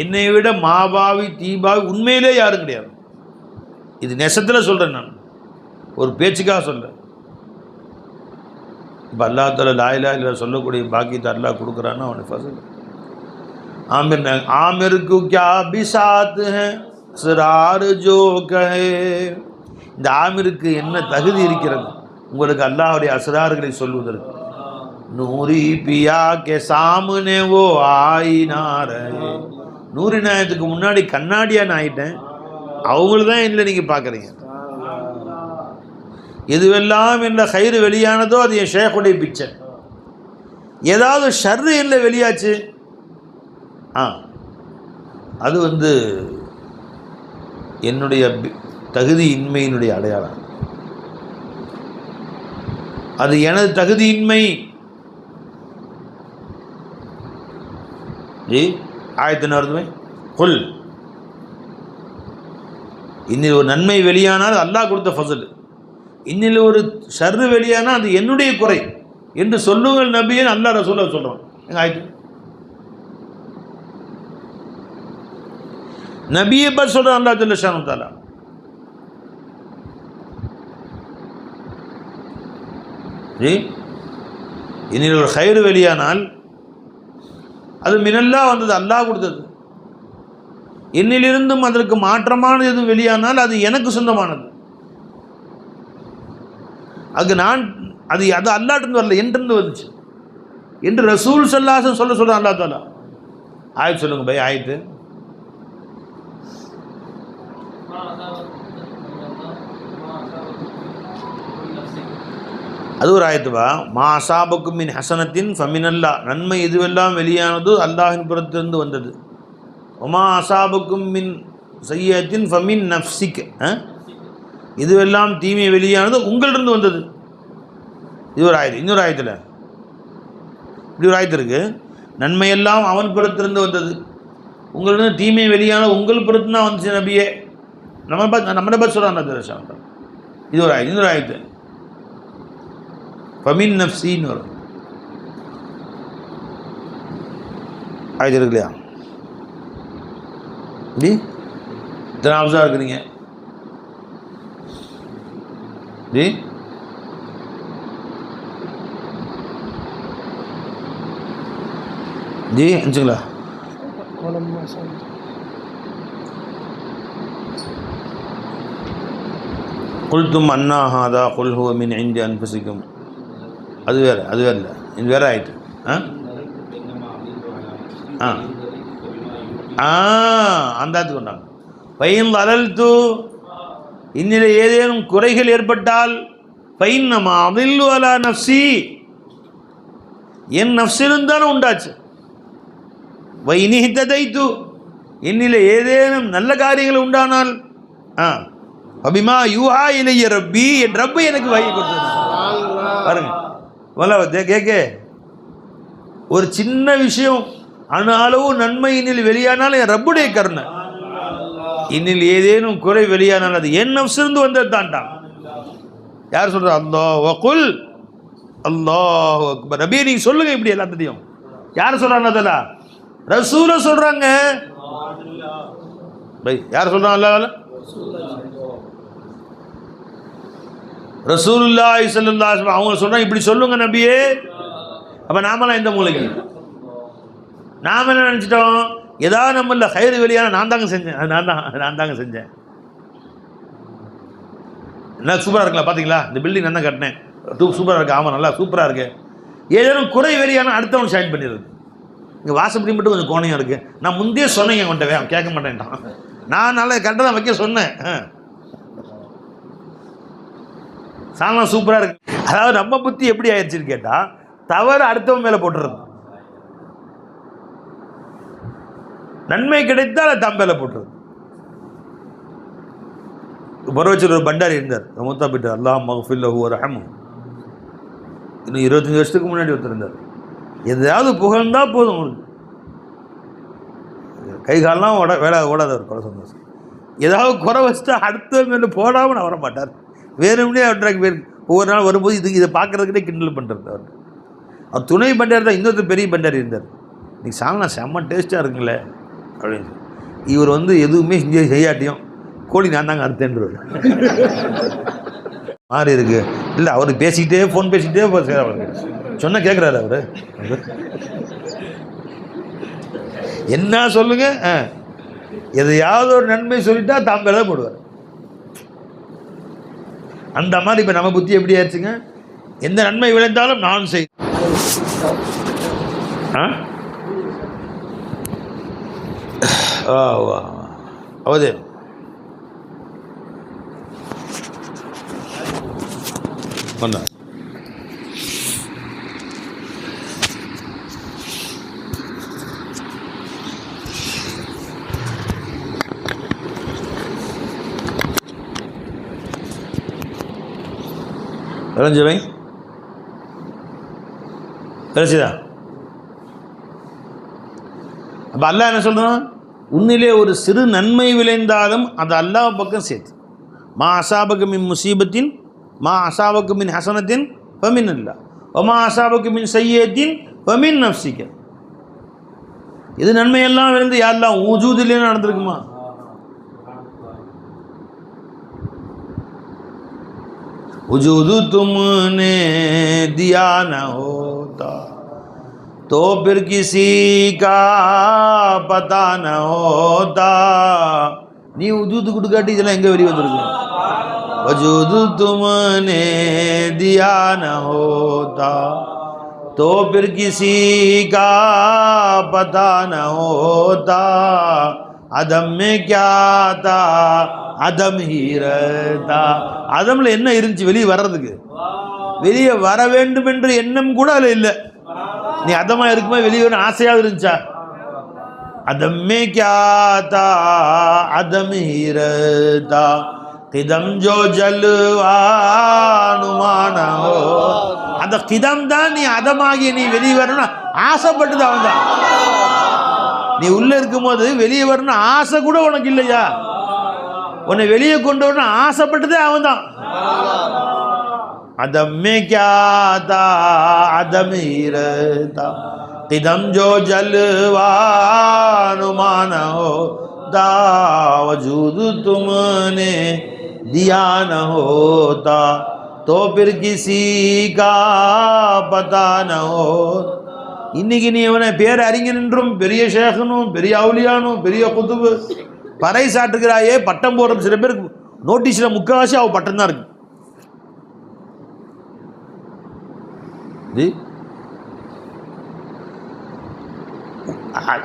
என்னை விட மாபாவி தீபாவி உண்மையிலே யாரும் கிடையாது. இது நெசத்தில் சொல்கிறேன், நான் ஒரு பேச்சுக்காக சொல்கிறேன். இப்போ அல்லாஹ் தஆலா லா இலாஹ இல்லல்லாஹ் சொல்லக்கூடிய பாக்கியத்தை அல்லாஹ் கொடுக்குறான்னா அவனை ஃபஸல். ஆமிருக்கு கியா பிசாத் ஹை அஸ்ரார் ஜோ கஹே, இந்த ஆமிருக்கு என்ன தகுதி இருக்கிறது உங்களுக்கு அல்லாஹ்வுடைய அஸ்ரார்களை சொல்வதற்கு? நூரி பியா கே சாமனே ஓ ஆயினா ரஹே, நூறு நாயத்துக்கு முன்னாடி கண்ணாடியாக நான் ஆயிட்டேன், அவங்கள தான் இல்லை நீங்கள் பார்க்குறீங்க. எதுவெல்லாம் என்ன கயிறு வெளியானதோ அது என் ஷேഖுடைய பிச்சை. ஏதாவது ஷர்ரு என்ன வெளியாச்சு, அது என்னுடைய தகுதி இன்மையினுடைய அடையாளம். அது எனது தகுதியின்மை. ஆயத்தின் அர்த்தமே கொல், இன்னில் ஒரு நன்மை வெளியானால் அல்லாஹ் கொடுத்த ஃபஸல், இன்னில் ஒரு ஷர்ரு வெளியானால் அது என்னுடைய குறை என்று சொல்லுங்கள் நபியன் அல்லாஹ் ரசூலுல்லாஹ் சொல்கிறான். எங்கள் ஆயத்து நபியை பற்றி சொல்கிறான் அல்லாஹ் ஜல்ல ஷானு தஆலா. இன்னில் ஒரு ஹைர் வெளியானால் அது மினல்லா வந்தது, அல்லாஹ் கொடுத்தது. என்னிலிருந்தும் அதற்கு மாற்றமான எது வெளியானால் அது எனக்கு சொந்தமானது. அது அல்லாஹ்விலிருந்து வரல, என்றிருந்து வந்துச்சு என்று ரசூல் ஸல்லல்லாஹு அலைஹி வஸல்லம் சொல்கிறான் அல்லாஹ் தஆலா. ஆயத்து சொல்லுங்க பை, ஆயத்து அது ஒரு ஆயத்துவா. மா அசாபக்கும் மின் ஹசனத்தின் ஃபமினல்லா, நன்மை எதுவெல்லாம் வெளியானதோ அல்லாஹின் புறத்திலிருந்து வந்தது. ஒமா அசாபக்கும் மின் சய்யத்தின் ஃபமின் நஃப்சிக், இதுவெல்லாம் தீமை வெளியானது உங்களிருந்து வந்தது. இது ஒரு ஆயத்து. இன்னொரு ஆயத்தில் இப்படி ஒரு ஆயத்து இருக்குது, நன்மையெல்லாம் அவன் புறத்திலிருந்து வந்தது, உங்களிருந்து தீமை வெளியான உங்கள் புறத்து தான் வந்துச்சு நபியே. நம்மளை பார்த்து சொல்கிறான். இது ஒரு ஆயத்து. இன்னொரு ஆயத்து ஃபமின் நஃப்ஸின்னு வரும். ஆயிடுச்சு இருக்கு இல்லையா? ஜி இத்தனை ஆப்ஸாக இருக்கிறீங்க ஜி. ஜி அனுச்சுங்களா? குல்தும் அன்னா ஹாதா குல் ஹுவ மின் இன்டி அன்ஃபுசிக்கும். அது வேறு, அது வேறு இல்லை, இது வேறு ஆயிட்டு. அந்த கொண்டாங்க. பையன் அலல்து, இன்னில ஏதேனும் குறைகள் ஏற்பட்டால் பைன்னமா அதில்லு அலா நஃப்சி, என் நஃப்ஸிலிருந்தானே உண்டாச்சு. வைனிஹ்ததைத்து, என்னில ஏதேனும் நல்ல காரியங்கள் உண்டானால் அபிமா யூஹா இலைய ரப்பி, என் ரப்பை எனக்கு வகை கொடுத்தது. பாருங்க கேக்கே, ஒரு சின்ன விஷயம் அணு அளவு நன்மை இன்னில் வெளியானால் என் ரப்புடைய கருணை. இன்னில் ஏதேனும் குறை வெளியானால் அது என் நஃப்ஸிலிருந்து வந்தது தான்டான். யார் சொல்ற? அல்லாஹ் வகுல் அல்லாஹ் அக்பர். நபியே நீங்க சொல்லுங்க இப்படி எல்லாத்தையும். யார் சொல்றாங்க? அதெல்லாம் ரசூல சொல்றாங்க. யார் சொல்றாங்க? அல்லாஹ் ரசூலுல்லாஹி ஸல்லல்லாஹு அலைஹி வஸல்லம் அவங்க சொல்றாங்க இப்படி சொல்லுங்க நபியே. அப்ப நாமெல்லாம் எந்த மூலைக்கு? நாம் என்ன நினச்சிட்டோம்? ஏதாவது நம்மள ஹைர் வெளியான நான் தாங்க செஞ்சேன், நான் தாங்க செஞ்சேன். என்ன சூப்பராக இருக்கலாம் பார்த்தீங்களா, இந்த பில்டிங் நான் தான் கட்டினேன், சூப்பராக இருக்கு. ஆமாம் நல்லா சூப்பராக இருக்கு. ஏதேனும் குறை வெளியான அடுத்தவன் ஷைன் பண்ணிடுது. இங்கே வாசப்படி மட்டும் கொஞ்சம் கோணையாக இருக்குது. நான் முந்தைய சொன்னேன், கொண்டவே அவன் கேட்க மாட்டேன்ட்டான். நான் நல்லா கரெக்டாக தான் வைக்க சொன்னேன். சாங்கலாம் சூப்பராக இருக்கு. அதாவது நம்ம புத்தி எப்படி ஆயிடுச்சுன்னு கேட்டால், தவறு அடுத்தவன் மேலே போட்டுறது. நன்மை கிடைத்தால் அது தம்பேல போட்டுறது. பரவச்சர் ஒரு பண்டாரி இருந்தார், மூத்தா போயிட்டார். அல்லாஹ் மக்ஃபிர் லஹு வர்ஹம்ஹு. இன்னும் 25 வருஷத்துக்கு முன்னாடி ஒருத்தர் இருந்தார். எதையாவது புகழ்ந்தா போதும் உங்களுக்கு, கை காலெலாம் ஓடாதவர், கொலை சந்தோஷம். ஏதாவது குறை வச்சுட்டா அடுத்த மேலே போடாமல் நான் வர மாட்டார். வேணும்னே அவருக்கு வேறு ஒவ்வொரு நாள் வரும்போது இதை பார்க்குறதுக்கிட்டே கிண்டல் பண்ணுறது. அவர் துணை பண்டாரி தான். இன்னொருத்தர் பெரிய பண்டாரி இருந்தார். இன்னைக்கு சாங்கலாம் செம்ம டேஸ்ட்டாக இருக்குங்களே அப்படின்னு. இவர் எதுவுமே செய்யாட்டியும் கோழி நான் தாங்க அறுத்தேன்றார். மாறி இருக்கு இல்லை, அவர் பேசிக்கிட்டே ஃபோன் பேசிக்கிட்டே சொன்ன கேட்குறாரு. அவர் என்ன சொல்லுங்க, எதையாவது ஒரு நன்மை சொல்லிட்டா தாம்பே தான் போடுவார். அந்த மாதிரி இப்போ நம்ம புத்தி எப்படி ஆயிடுச்சுங்க? எந்த நன்மை விளைந்தாலும் நான் செய். ಹೌದೇ ಬಂದ ரஞ்சவை கடைசிதா. அப்போ அல்லாஹ் என்ன சொல்கிறான்? உன்னிலே ஒரு சிறு நன்மை விளைந்தாலும் அது அல்லாஹ் பக்கம் சேர்த்து. மா அசாபக மின் முசீபத்தின் மா அசாபக மின் ஹசனத்தின் ஃபமின் அல்லாஹ் ஒமா அசாபக மின் சையத்தின் ஃபமின் நஃப்ஸிக. இது நன்மையெல்லாம் விளைந்து யாரெல்லாம் ஊஜூதிலே நடந்திருக்குமா? वजूद तुमने दिया न होता तो फिर किसी का पता न होता. நீ உஜூது குடுக்காட்டி இதெல்லாம் எங்கே வெளியே வந்துருக்கு? वजूद तुमने दिया न होता तो फिर किसी का पता न होता. அதம் में क्या था அதம் ही रहता. அதம்ல என்ன இருந்துச்சு வெளியே வர்றதுக்கு? வெளியே வர வேண்டும் என்ற எண்ணம் கூட அதில் இல்லை. நீ அதமா இருக்குமா வெளியே வர ஆசையாக இருந்துச்சா? அதம் में क्या था அதம் ही रहता. கிதம் ஜோ ஜல்வானுமான ஹோ. அந்த கிதம் தான் நீ அதமாகி நீ வெளியே வரணும் ஆசைப்பட்டது அவன் தான். நீ உள்ள இருக்கும்போது வெளியே வரணும் ஆசை கூட உனக்கு இல்லையா? உன்னை வெளியே கொண்டு வரணும் ஆசைப்பட்டதே அவன் தான். अदम में क्या था अदम ही रहता, किदम जो जलवा नुमा न होता, वजूद तुमने दिया न होता, तो फिर किसी का पता न हो. இன்னைக்கு நீ இவனை பேர் அறிஞன் என்றும் பெரிய ஷேഖனும் பெரிய அவுலியானும் பெரிய குதுபு பறை சாட்டுகிறாயே, பட்டம் போடுற சில பேருக்கு நோட்டீஸில் முக்கால்வாசி அவள் பட்டம் தான் இருக்கு.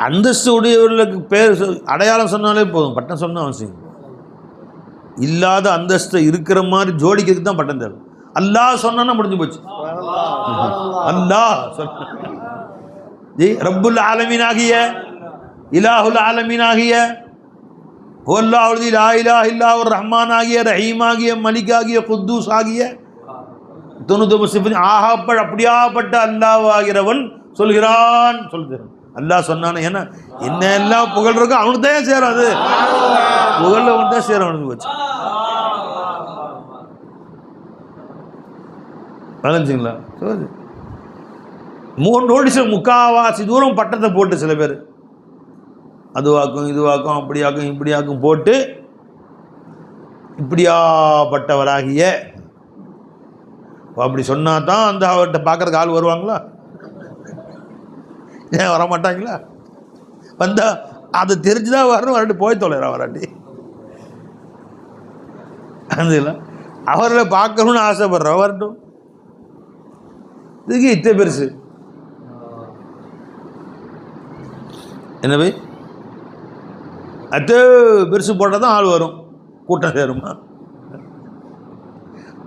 அந்தஸ்து உடையவர்களுக்கு பேர் அடையாளம் சொன்னாலே போதும், பட்டம் சொன்ன அவசியம் இல்லாத அந்தஸ்து இருக்கிற மாதிரி ஜோடிக்கிறதுக்கு தான் பட்டம் தேவை. அல்லாஹ் சொன்னா முடிஞ்சு போச்சு. அல்லாஹ் சொன்ன ரப்புல் ஆலமீன் ஆகிய இலாஹுல் ஆலமீன் ஆகிய வல்லாஹு லா இலாஹ இல்லல்லாஹு ரஹ்மான் ஆகிய ரஹீம் ஆகிய மலிக் ஆகிய குத்தூஸ் ஆகிய 99 சிஃபத் அப்படியாப்பட்ட அல்லாஹ் ஆகிறவன் சொல்கிறான். அல்லாஹ் சொன்னானே, ஏன்னா என்ன எல்லாம் புகழ் இருக்கோ அவனுக்கு தான் சேரும், அது புகழ் அவனுக்கு தான் சேரும். அவனுக்கு வச்சு வளைஞ்சிங்களா 3 நோட்டீஸில் முக்காவாசி தூரம் பட்டத்தை போட்டு சில பேர் அதுவாக்கும் இதுவாக்கும் அப்படியாக்கும் இப்படியாக்கும் போட்டு இப்படியாப்பட்டவராகிய அப்படி சொன்னா தான் அந்த அவர்கிட்ட பார்க்குறதுக்கு ஆள் வருவாங்களா? ஏன் வரமாட்டாங்களா? வந்தா அது தெரிஞ்சுதான் வரணும், வரட்டு போய் தொலைற வராட்டி அதுல அவர்களை பார்க்கணும்னு ஆசைப்படுற வரட்டும். இதுக்கு இத்தனை பெருசு என்னவே அத்தே பெருசு போட்டால் தான் ஆள் வரும், கூட்டம் சேருமா?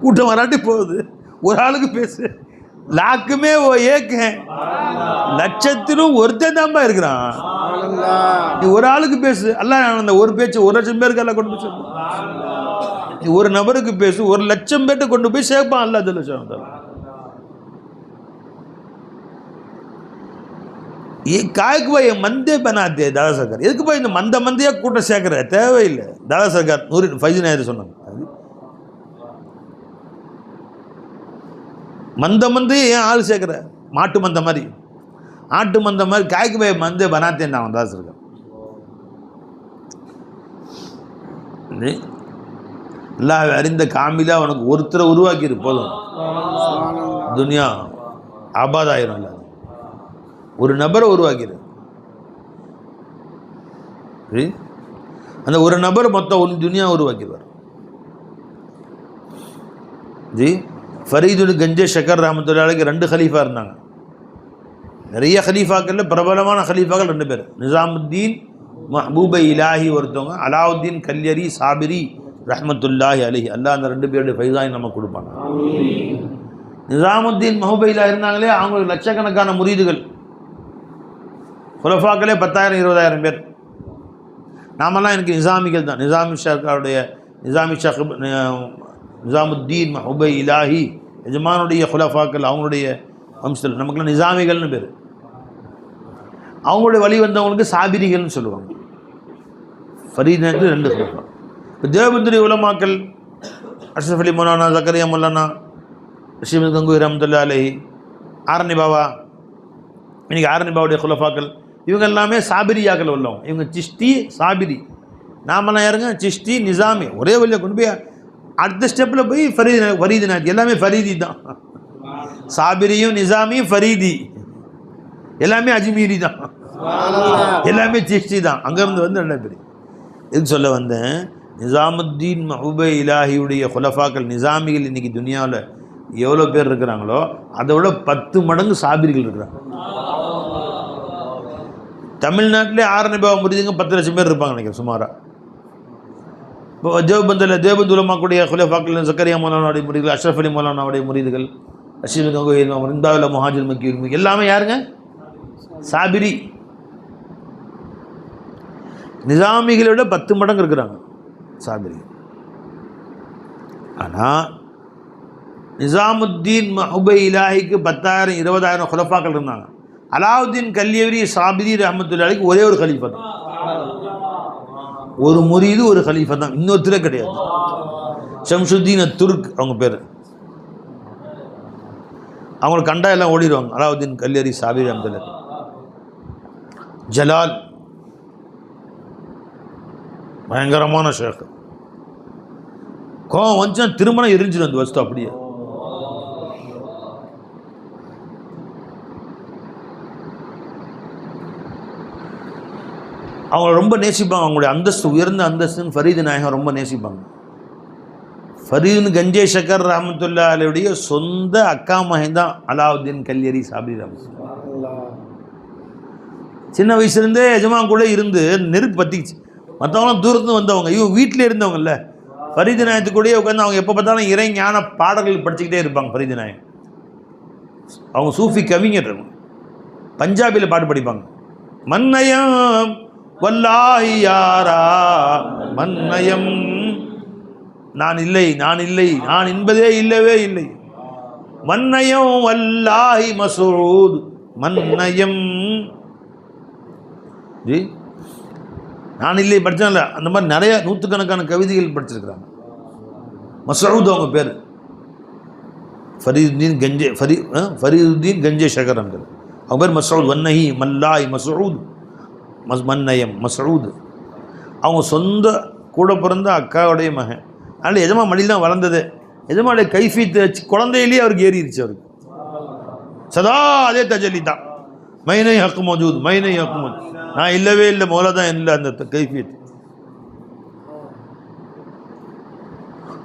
கூட்டம் வராட்டி போகுது. ஒரு ஆளுக்கு பேசு லாக்குமே ஏக்க லட்சத்திலும் ஒருத்தன் தான்பா இருக்கிறான். நீ ஒரு ஆளுக்கு பேசு, அல்ல அந்த ஒரு பேச்சு 1 லட்சம் பேருக்கு எல்லாம் கொண்டு போய் சேர்ப்பான். நீ ஒரு நபருக்கு பேசு 1 லட்சம் பேர்ட்ட கொண்டு போய் சேர்ப்பான். அல்ல அது லட்சம் ये काय को ये मंदे बनाते हैं दादा सरकार. எதுக்கு போய் இந்த மந்தையா கூட்டம் சேர்க்கிற தேவையில்லை. தாதா சர்கார் 100 ஃபைஜ் நாயர் சொன்னாங்க, மந்தையே ஏன் ஆள் சேர்க்குற? மாட்டு மந்த மாதிரி ஆட்டு மந்த மாதிரி காய்க்கு போய் மந்தே பனாத்தேன் நான் தாதா சர்கார். எல்லாம் அறிந்த காமிலா உனக்கு ஒருத்தரை உருவாக்கிடு போதும், துனியா ஆபாதாயிரம். இல்லை ஒரு நபரை உருவாக்கிடு, அந்த ஒரு நபர் மொத்தம் துனியா உருவாக்கிடுவார். ஜி ஃபரீதுல் கஞ்சே ஷக்கர் ரஹ்மத்துல்லாஹி 2 ஹலீஃபா இருந்தாங்க. நிறைய ஹலீஃபாக்கள் பிரபலமான ஹலீஃபாக்கள் 2 பேர். நிசாமுத்தீன் மஹ்பூபை இலாஹி ஒருத்தவங்க, அலாவுத்தீன் கல்யரி சாபிரி ரஹ்மத்துல்லாஹி அலைஹி. அல்லாஹ் அந்த 2 பேருடைய ஃபைஸாய் நம்ம கொடுப்பாங்க. நிசாமுத்தீன் மஹ்பூபை இலாஹி இருந்தாங்களே, அவங்களுக்கு லட்சக்கணக்கான முரீதுகள், குலஃபாக்களே 10,000 20,000 பேர். நாமெல்லாம் எனக்கு நிசாமிகள் தான். நிசாமுத்தீன் மஹ்பூபை இலாஹி எஜமானுடைய குலஃபாக்கள், அவங்களுடைய வம்சத்தில் நமக்குலாம் நிசாமிகள்னு பேர். அவங்களுடைய வழி வந்தவங்களுக்கு சாபிரிகள்னு சொல்லுவாங்க. ஃபரீதுக்கு 2 குலஃபா. இப்போ தேவபந்துரி உலமாக்கள் அஷ்ரஃப் அலி மௌலானா, ஜக்கரியா மௌலானா, ரஷீத் கங்குஹி ரஹ்மத்துல்லாஹி அலைஹி, ஆரணி பாபா, இன்னைக்கு ஆரணி பாபாவுடைய குலஃபாக்கள், இவங்க எல்லாமே சாபிரியாக்கள் உள்ளவங்க. இவங்க சிஷ்டி சாபிரி. நாமெல்லாம் யாருங்க? சிஷ்டி நிசாமி. ஒரே வழியாக கொண்டு போய் அடுத்த ஸ்டெப்பில் போய் ஃபரீது நாயக். எல்லாமே ஃபரீதி தான். சாபிரியும் நிசாமியும் ஃபரீதி, எல்லாமே அஜ்மீரி தான், எல்லாமே சிஷ்டி தான். அங்கேருந்து வந்து 2 பேர். எதுக்கு சொல்ல வந்தேன்? நிசாமுத்தீன் மஹ்பூபை இலாஹியுடைய குலஃபாக்கள் நிசாமிகள் இன்றைக்கி துனியாவில் எவ்வளோ பேர் இருக்கிறாங்களோ அதை விட 10 மடங்கு சாபிரிகள் இருக்கிறாங்க. தமிழ்நாட்டிலே ஆரணி பாபா முரீதுங்க 10 லட்சம் பேர் இருப்பாங்க நினைக்கிறேன் சுமாராக. இப்போ தேவபந்து உலமாக்குடைய குலஃபாக்கள் ஜக்கரியா மௌலானாவுடைய முரீதுகள், அஷ்ரஃப் அலி மௌலானாவுடைய முரீதுகள், ரஷீத் கங்குஹி, இந்தாவில் முஹாஜிர் மக்கி எல்லாமே யாருங்க? சாபிரி. நிசாமிகளை விட 10 மடங்கு இருக்கிறாங்க சாபிரி. ஆனால் நிசாமுத்தீன் மஹ்பூபை இலாஹிக்கு 10,000 20,000 குலஃபாக்கள் இருந்தாங்க. அலாவுத்தீன் கல்யரி சாபிரி ரஹ்மத்துல்லாஹி ஒரே ஒரு கலீஃபா தான், ஒரு முரீது ஒரு கலீஃபா தான், இன்னொருத்தரே கிடையாது. ஷம்சுத்தீன் துர்க் அவங்க பேர். அவங்களை கண்டா எல்லாம் ஓடிடுவாங்க. அலாவுதீன் கல்யரி சாபிர் அஹமதுல்லா. ஜலால் பயங்கரமான ஷேக். கோவம் வந்துச்சுன்னா திருமணம் எரிஞ்சிடும் அந்த வஸ்து அப்படியே. அவங்க ரொம்ப நேசிப்பாங்க. அவங்களுடைய அந்தஸ்து உயர்ந்த அந்தஸ்துன்னு ஃபரீது நாயகம் ரொம்ப நேசிப்பாங்க. ஃபரீது கஞ்சே ஷக்கர் ரஹமத்துல்லா அலையுடைய சொந்த அக்கா மகன் தான் அலாவுதீன் கல்யரி சாபிர் அஹமதுல்லா. சின்ன வயசுலேருந்தே எஜமான் கூட இருந்து நெருப்பு பற்றிச்சு. மற்றவங்களாம் தூரத்துலேருந்து வந்தவங்க, இவங்க வீட்டிலே இருந்தவங்கல்ல. ஃபரீது நாயகத்துக்கூடயே உட்காந்து அவங்க எப்போ பார்த்தாலும் இறை ஞான பாடல்கள் படிச்சுக்கிட்டே இருப்பாங்க. ஃபரீது நாயகம் அவங்க சூஃபி கவிஞர், பஞ்சாபியில் பாட்டு படிப்பாங்க. மன்னயம் வல்லாஹி யாரா மன்னயம், நான் இல்லை நான் இல்லை நான் என்பதே இல்லவே இல்லை. மன்னயம் வல்லாஹி மசூத் மன்னயம். ஜி நான் இல்லை படித்தான்ல, அந்த மாதிரி நிறைய நூற்றுக்கணக்கான கவிதைகள் படிச்சிருக்கிறாங்க. மசூத் அவங்க பேர் ஃபரீதுதீன் கஞ்சே ஷக்கர் அஹமது. அவங்க பேர் மசூத். வன்னஹி மல்லாய் மசூத் மன்னயம் மசூத். அவங்க சொந்த கூட பிறந்த அக்காவுடைய மகன். அதனால் எஜமா மடியில் தான் வளர்ந்தது. எஜமாடைய கைஃபீத்து வச்சு குழந்தையிலேயே அவருக்கு ஏறிடுச்சு. அவருக்கு சதா அதே தஜலி தான். மைனை ஹக்கு மௌஜூத் மைனை ஹக்கு மௌஜூத், நான் இல்லவே இல்லை, மௌலா தான் இல்லை. அந்த கைஃபீத்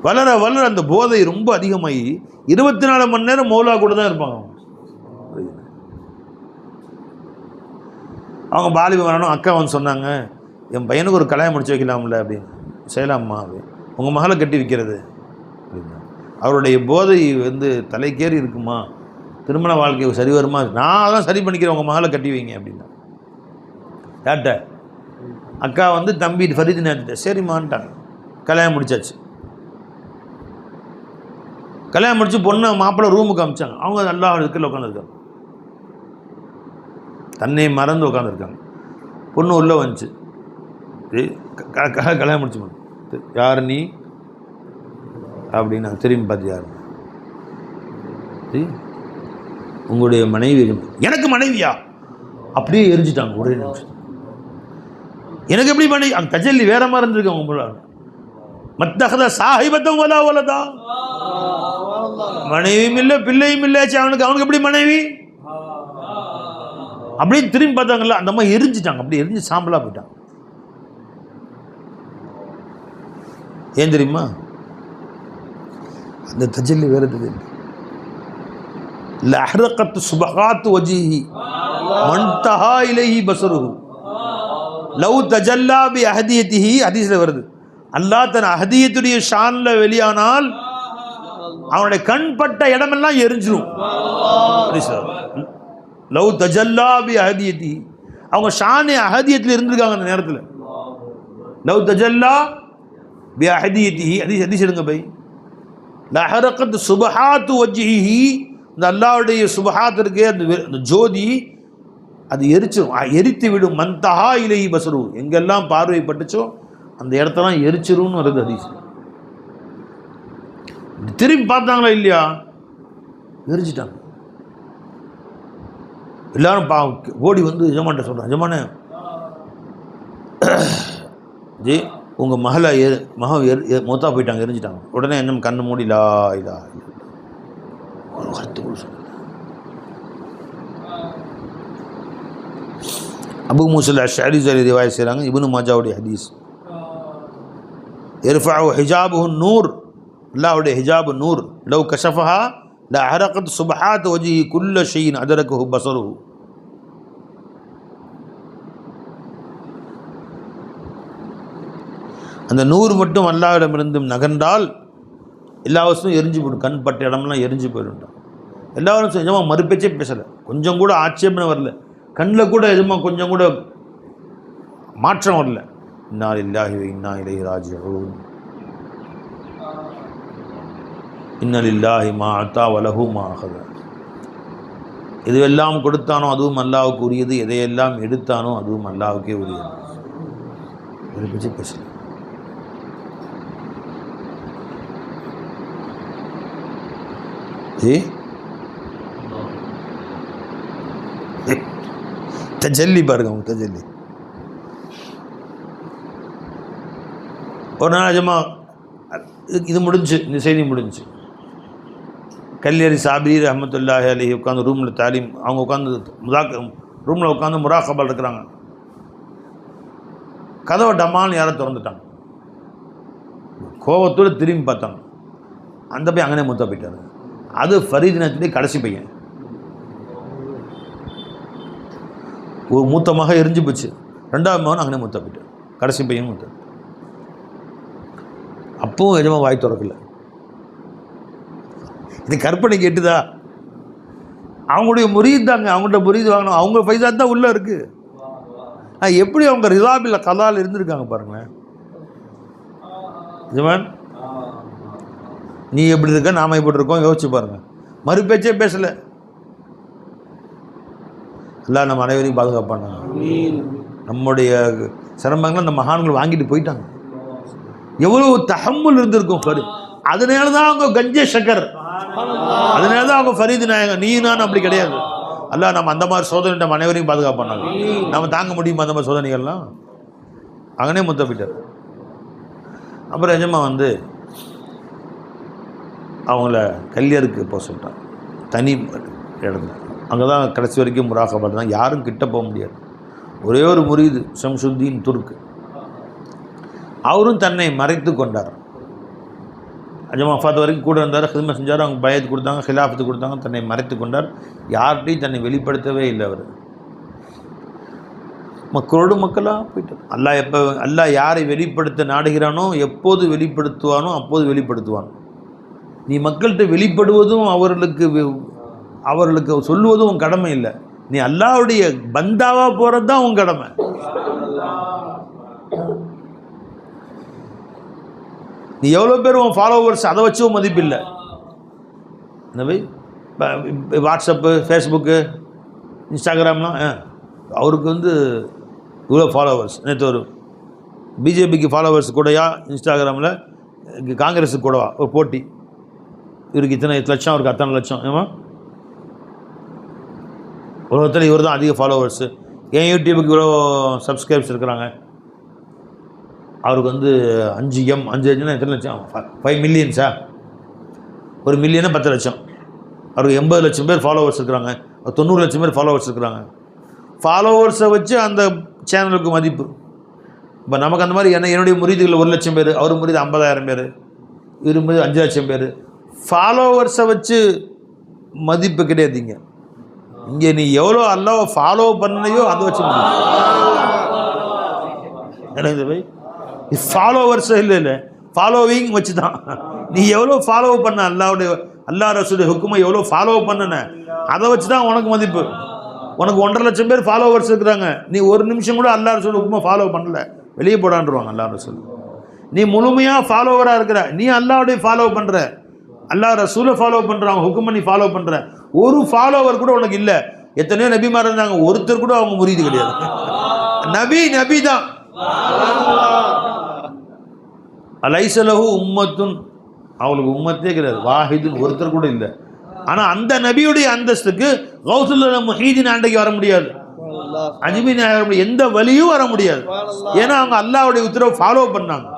வளர வளர அந்த போதை ரொம்ப அதிகமாகி 24 மணி நேரம் மௌலா கூட தான் இருப்பாங்க. அவங்க பாலிபம் வரணும். அக்கா வந்து சொன்னாங்க, என் பையனுக்கு ஒரு கல்யாணம் முடிச்சு வைக்கலாம்ல அப்படின்னு. செய்யலாம்மா, உங்கள் மகளை கட்டி வைக்கிறது அப்படின்னா. அவருடைய போதை வந்து தலைக்கேறி இருக்குமா, திருமண வாழ்க்கை சரி வருமா, நான் அதான் சரி பண்ணிக்கிறேன், உங்கள் மகளை கட்டி வைங்க அப்படின்னா. யார்கிட்ட? அக்கா வந்து தம்பி ஃபரீது நேர்த்திட்ட சரிம்மான்ட்டாங்க. கல்யாணம் முடிச்சாச்சு. கல்யாணம் முடிச்சு பொண்ணை மாப்பிள்ளை ரூமுக்கு அமிச்சாங்க. அவங்க நல்லா இருக்கிற உட்காந்துருக்காங்க, தன்னை மறந்து உட்காந்துருக்காங்க. பொண்ணு உள்ளே வந்துச்சு. கல்யாணம் முடிச்சு யார் நீ அப்படின்னு திரும்பி பார்த்து, யார் உங்களுடைய மனைவி. எனக்கு மனைவியா? அப்படியே எரிஞ்சிட்டாங்க ஒரே நிமிஷம். எனக்கு எப்படி மனைவி? அந்த தஜல்லி வேற மாதிரி இருந்திருக்கு. அவங்க மத்தகத சாஹிபத்தம் வலா வலதா, மனைவியும் இல்லை பிள்ளையும் இல்லையாச்சு அவனுக்கு எப்படி மனைவி? அப்படியே திரும்பி பார்த்தாங்கல்ல, அந்த மாதிரி எரிஞ்சிட்டாங்க. அப்படியே எரிஞ்சு சாம்பலா போயிட்டாங்க. ஏன் தெரியுமா? அந்த தஜல்லி வேற தஜல்லி. லஹரகத் சுபகாத் வஜீஹி மன்தஹா இலைஹி பஸருஹு லவ் தஜல்லா பி அஹதியத்திஹி. ஹதீஸ்ல வருது, அல்லாஹ் தன் அஹதியத்துடைய ஷான்ல வெளியானால் அவனுடைய கண் பட்ட இடமெல்லாம் எரிஞ்சிரும். லவ் தஜல்லா பி அஹதியத்திஹி, அவங்க ஷானே அஹதியத்தில் இருந்திருக்காங்க அந்த நேரத்தில். லவ் தஜல்லா பி அஹதியத்திஹி, ஹதீஸ் எடுங்க பை. லஹரகத் சுபஹாத்து வஜ்ஹிஹி, இந்த அல்லாஹ்வுடைய சுபஹாத் இருக்கே அந்த ஜோதி, அது எரிச்சிரும், எரித்து விடும். மன்தஹா இலைஹி பஸரு, எங்கெல்லாம் பார்வைப்பட்டுச்சோ அந்த இடத்தெல்லாம் எரிச்சிரும்னு வருது ஹதீஸ். திரும்பி பார்த்தாங்களா இல்லையா? எரிச்சிட்டாங்க. எல்லாரும் ஓடி வந்து எஜமான்ட்ட சொல்கிறான், எஜமானே ஜி உங்கள் மகளை மொத்தா போயிட்டாங்க, எரிஞ்சிட்டாங்க. உடனே என்ன கண்ணு மூடிலா இதா அபு மூஸா அஷ்அரி ரிவாயத் செய்கிறாங்க, இப்னு மாஜாவுடைய ஹதீஸ். இர்ஃபஉ ஹிஜாபுஹு நூர், அல்லாஹ்வுடைய ஹிஜாபு நூர். லவ் கஷஃபஹா லஅஹரகத் சுபஹாத் வஜ்ஹி குல்ல ஷைஇன் அதரகஹு பஸருஹு. அந்த நூறு மட்டும் அல்லாஹ்விடமிருந்து நகர்ந்தால் எல்லா வசதியும் எரிஞ்சு போயிடும். கண் பட்ட இடம்லாம் எரிஞ்சு போயிடும். எல்லாரும் எஜமா மறுபேச்சே பேசலை, கொஞ்சம் கூட ஆட்சேபனை வரல, கண்ணில் கூட எதுமா கொஞ்சம் கூட மாற்றம் வரல. இன்னா லில்லாஹி வ இன்னா இலைஹி ராஜிஊன். இன்ன லில்லாஹி மா அத்தா வ லஹு மா அஹத. எதுவெல்லாம் கொடுத்தானோ அதுவும் அல்லாஹ்வுக்கு உரியது, எதையெல்லாம் எடுத்தானோ அதுவும் அல்லாஹ்வுக்கே உரியது. மறுபேச்சே பேசலை. தஜல்லி பாருங்க, அவங்க தஜல்லி. ஒரு நாள் நிஜமா இது முடிஞ்சு, இந்த செய்தி முடிஞ்சு. கல்யாரி சாபிரி ரஹமத்துல்லாஹி அலைஹி உட்காந்து ரூமில் தாலீம், அவங்க உட்காந்து ரூமில் உட்காந்து முராகபால் இருக்கிறாங்க. கதவை டமால்னு யாரை திறந்துட்டாங்க. கோபத்தோடு திரும்பி பார்த்தாங்க. அந்த பையன் அங்கனே மூத்தா போயிட்டாரு. அது ஃபரீத் நஜ்மி கடைசி பையன். ஒரு மூத்தமாக எரிஞ்சு போச்சு. ரெண்டாவது மகன் அங்கனே மூத்தா போயிட்டார். கடைசி பையன் மூத்த. அப்பவும் எஜமா வாய் திறக்கல. இது கற்பனை கேட்டுதா? அவங்களுடைய முரீத் தாங்க, அவங்கள்ட்ட முரீத் வாங்கணும். அவங்க பைசா தான் உள்ளே இருக்குது. எப்படி அவங்க ரிதாபில் கலால் இருந்திருக்காங்க பாருங்களேன். ஜமான், நீ எப்படி இருக்க, நாம எப்படி இருக்கோம் யோசிச்சு பாருங்க. மறுபேச்சே பேசலை. எல்லாம் நம்ம அனைவரையும் பாதுகாப்பாங்க. நம்முடைய சிரமங்களை அந்த மகான்கள் வாங்கிட்டு போயிட்டாங்க. எவ்வளவு தஹம்முல் இருந்திருக்கும் ஃபரீத். அதனால தான் அவங்க கஞ்சே ஷக்கர், அதனால தான் அவங்க ஃபரீத் நாயகம். நீ நான் அப்படி கிடையாது. அல்லாஹ் நம்ம அந்த மாதிரி சோதனை நம்ம அனைவரையும் பாதுகாப்பாங்க. நம்ம தாங்க முடியுமா அந்த மாதிரி சோதனைகள்லாம்? அங்கனே முத்த போயிட்டார். அப்புறம் எஜமா அவங்கள கல்யாருக்கு போக சொல்லிட்டாங்க, தனி இடத்துல. அங்கே தான் கடைசி வரைக்கும் முராகபாத் தான், யாரும் கிட்ட போக முடியாது. ஒரே ஒரு முரீது ஷம்சுத்தீன் துர்க், அவரும் தன்னை மறைத்து கொண்டார். அஜமா வஃபாத் வரைக்கும் கூட இருந்தார், ஹிதமத் செஞ்சார், அவங்க பயத்து கொடுத்தாங்க, ஹிலாஃபத்து கொடுத்தாங்க, தன்னை மறைத்து கொண்டார். யார்கிட்டையும் தன்னை வெளிப்படுத்தவே இல்லை அவர். மக்களோடு மக்களாக போயிட்டார். அல்லாஹ் யாரை வெளிப்படுத்த நாடுகிறானோ, எப்போது வெளிப்படுத்துவானோ அப்போது வெளிப்படுத்துவான். நீ மக்கள்கிட்ட வெளிப்படுவதும் அவர்களுக்கு சொல்லுவதும் உன் கடமை இல்லை. நீ அல்லாஹ்வுடைய பந்தாவா போகிறது தான் உன் கடமை. நீ எவ்வளோ பேர் உன் ஃபாலோவர்ஸ், அதை வச்சும் மதிப்பில்லை. இந்த வாட்ஸ்அப்பு, ஃபேஸ்புக்கு, இன்ஸ்டாகிராம்லாம் அவருக்கு இவ்வளோ ஃபாலோவர்ஸ். நேற்று ஒரு பிஜேபிக்கு ஃபாலோவர்ஸ் கூடயா, இன்ஸ்டாகிராமில் காங்கிரஸுக்கு கூடவா ஒரு போட்டி. இவருக்கு இத்தனை லட்சம், அவருக்கு அத்தனை லட்சம். ஏமா உலகத்தில் இவர் தான் அதிக ஃபாலோவர்ஸு. என் யூடியூபுக்கு இவ்வளோ சப்ஸ்கிரைப்ஸ் இருக்கிறாங்க. அவருக்கு 5 எத்தனை லட்சம்? 5 மில்லியன்ஸா? ஒரு மில்லியனா 10 லட்சம். அவருக்கு 80 லட்சம் பேர் ஃபாலோவர்ஸ் இருக்கிறாங்க. 90 லட்சம் பேர் ஃபாலோவர்ஸ் இருக்கிறாங்க. ஃபாலோவர்ஸை வச்சு அந்த சேனலுக்கு மதிப்பு. இப்போ நமக்கு அந்த மாதிரி என்னுடைய முரீதுகளில் 1 லட்சம் பேர், அவர் முரீது 50,000 பேர், இவர் முரீது 5 லட்சம் பேர். ஃபாலோவர்ஸை வச்சு மதிப்பு கிடையாதுங்க. இங்கே நீ எவ்வளோ அல்லாஹ்வை ஃபாலோ பண்ணலையோ அதை வச்சு மதிப்பு. ஃபாலோவர்ஸ் இல்லை, ஃபாலோவிங் வச்சு தான். நீ எவ்வளோ ஃபாலோ பண்ண, அல்லாஹ் ரசூலுடைய ஹுக்குமை எவ்வளோ ஃபாலோ பண்ணன, அதை வச்சு தான் உனக்கு மதிப்பு. உனக்கு 1.5 லட்சம் பேர் ஃபாலோவர்ஸ் இருக்கிறாங்க, நீ ஒரு நிமிஷம் கூட அல்லாஹ் ரசூல் ஹுக்குமை ஃபாலோ பண்ணல, வெளியே போடான்ருவாங்க அல்லாஹ் ரசூல். நீ முழுமையாக ஃபாலோவராக இருக்கிற, நீ அல்லாஹ்வுடைய ஃபாலோ பண்ணுற, அல்லாஹ் ரசூலை ஃபாலோ பண்ணுறாங்க, ஹுக்குமை நீ ஃபாலோ பண்ணுற. ஒரு ஃபாலோவர் கூட உனக்கு இல்லை. எத்தனையோ நபிமார் இருந்தாங்க, ஒருத்தர் கூட அவங்க முரீது கிடையாது. நபி தான். அலைசலஹு உம்மத்துன், அவளுக்கு உம்மத்தே கிடையாது. வாஹிதுன், ஒருத்தர் கூட இல்லை. ஆனால் அந்த நபியுடைய அந்தஸ்துக்கு கௌசுல் முஹீதீன் அண்டைக்கு வர முடியாது, அஜ்மீர் வர முடியாது, எந்த வழியும் வர முடியாது. ஏன்னா அவங்க அல்லாஹ்வுடைய உத்தரவை ஃபாலோ பண்ணாங்க.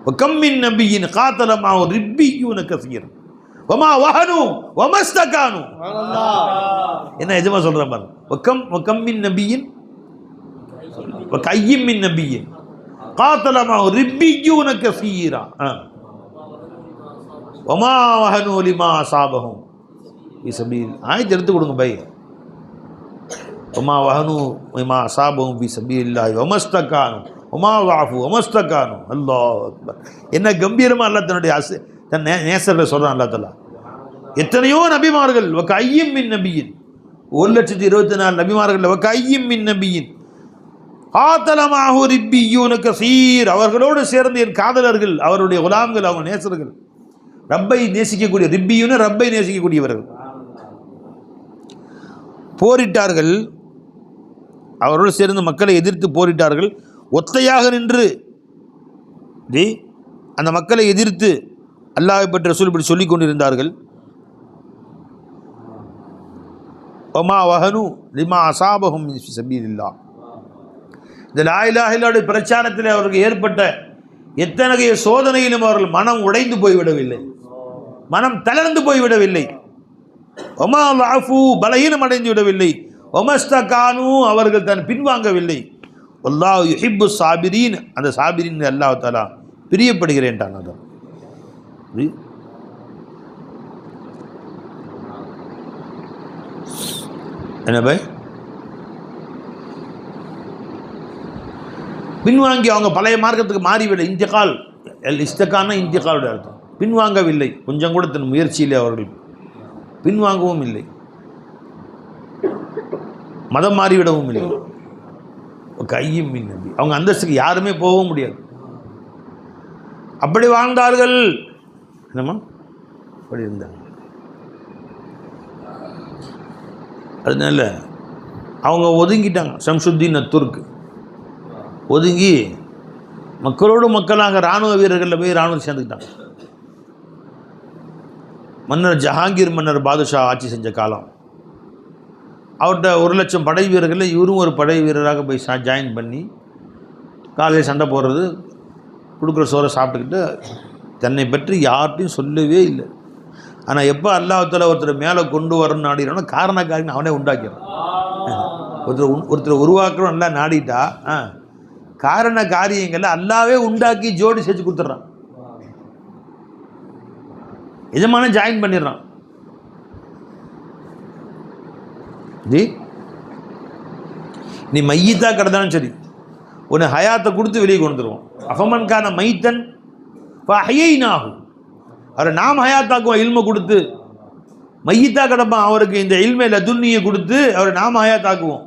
வகம் மின் நபியின் காத்தல மஅஹு ரிப்பியூன கஸீர் வமா வஹனு வமஸ்தகானு. என்ன எஜமா சொல்ற பாருங்க. வகம் மின் நபியின் வகையும் மின் நபியின் காத்தல மஅஹு ரிப்பியூன கஸீரா வமா வஹனு லிமா அஸாபஹும் ஃபீ சபீல். ஆயத் எடுத்து கொடுங்க பை. வமா வஹனு லிமா அஸாபஹும் ஃபீ சபீலில்லாஹி வமஸ்தகானு வமா வஅஃபு வமஸ்தகானு. அல்லாஹ் அக்பர். என்ன கம்பீரமாக அல்லாஹ் தன் நேசர்களை சொல்கிறான். அல்லாஹ் தஆலா எத்தனையோ நபிமார்கள், வகையும் மின் நபியின், 1,24,000 நபிமார்கள், வகையும் மின் நபியின் காத்தல மஅஹு ரிப்பியூன கஸீர், அவர்களோடு சேர்ந்து என் காதலர்கள், அவருடைய குலாம்கள், அவங்க நேசர்கள், ரப்பை நேசிக்கக்கூடிய, ரிப்பியூன ரப்பை நேசிக்கக்கூடியவர்கள் போரிட்டார்கள். அவரோடு சேர்ந்து மக்களை எதிர்த்து போரிட்டார்கள். ஒத்தையாக நின்று அந்த மக்களை எதிர்த்து அல்லாஹ்வை பற்றி ரசூல் இப்படி சொல்லிக் கொண்டிருந்தார்கள். ஒமா வஹனு லிமா அசாபஹும் ஃபி சபீலில்லாஹ். இந்த லா இலாஹ இல்லல்லாஹ் பிரச்சாரத்தில் அவருக்கு ஏற்பட்ட எத்தனைய சோதனையிலும் அவர்கள் மனம் உடைந்து போய்விடவில்லை, மனம் தளர்ந்து போய்விடவில்லை. ஒமா லாஃபு பலகீனம் அடைந்து விடவில்லை. ஒமஸ்தகானு அவர்கள் தன் பின்வாங்கவில்லை. வல்லாஹு யுஹிப்பு சாபிரீன், அந்த சாபிரின் அல்லாஹ் தஆலா பிரியப்படுகிறேன். என்ன பை பின்வாங்கி அவங்க பழைய மார்க்கத்துக்கு மாறிவிட இந்திகால் இஸ்தகான இந்திகாலுடைய அர்த்தம் பின்வாங்கவில்லை. கொஞ்சம் கூட தன் முயற்சியிலே அவர்கள் பின்வாங்கவும் இல்லை, மதம் மாறிவிடவும் இல்லை. கையும் மின் நபி, அவங்க அந்தஸ்துக்கு யாருமே போகவும் முடியாது. அப்படி வாழ்ந்தார்கள். என்னம்மா அப்படி இருந்தாங்க. அதனால அவங்க ஒதுங்கிட்டாங்க. ஷம்சுத்தீன் அத்துர்க்கு ஒதுங்கி மக்களோடு மக்களாக இராணுவ வீரர்களில் போய் இராணுவம் சேர்ந்துக்கிட்டாங்க. மன்னர் ஜஹாங்கீர் மன்னர் பாதுஷா ஆட்சி செஞ்ச காலம். அவர்கிட்ட 1,00,000 படை வீரர்களில் இவரும் ஒரு படை வீரராக போய் ஜாயின் பண்ணி காலையில் சண்டை போடுறது, கொடுக்குற சோறை சாப்பிட்டுக்கிட்டு தன்னை பற்றி யார்ட்டையும் சொல்லவே இல்லை. ஆனால் எப்போ அல்லாஹ்தாலா ஒருத்தர் மேலே கொண்டு வரணும்னு நாடினா காரணக்காரின்னு அவனே உண்டாக்கிறான். ஒருத்தர் உருவாக்கணும் நல்லா நாடிட்டா காரண காரியங்களை அல்லாவே உண்டாக்கி ஜோடி செஞ்சு கொடுத்துட்றான். எஜமான ஜாயின் பண்ணிடுறான். நீ மையத்தா கிடந்தாலும் சரி, உன்னை ஹயாத்தை கொடுத்து வெளியே கொண்டு வந்துடுவோம். அஃபமன்கான மைத்தன் ஹையினாகும், அவரை நாம் ஹயாத்தாக்குவோம். இல்மை கொடுத்து மையத்தா கிடப்பான், அவருக்கு இந்த இல்மை லதுன்னியை கொடுத்து அவரை நாம் ஹயாத்தாக்குவோம்.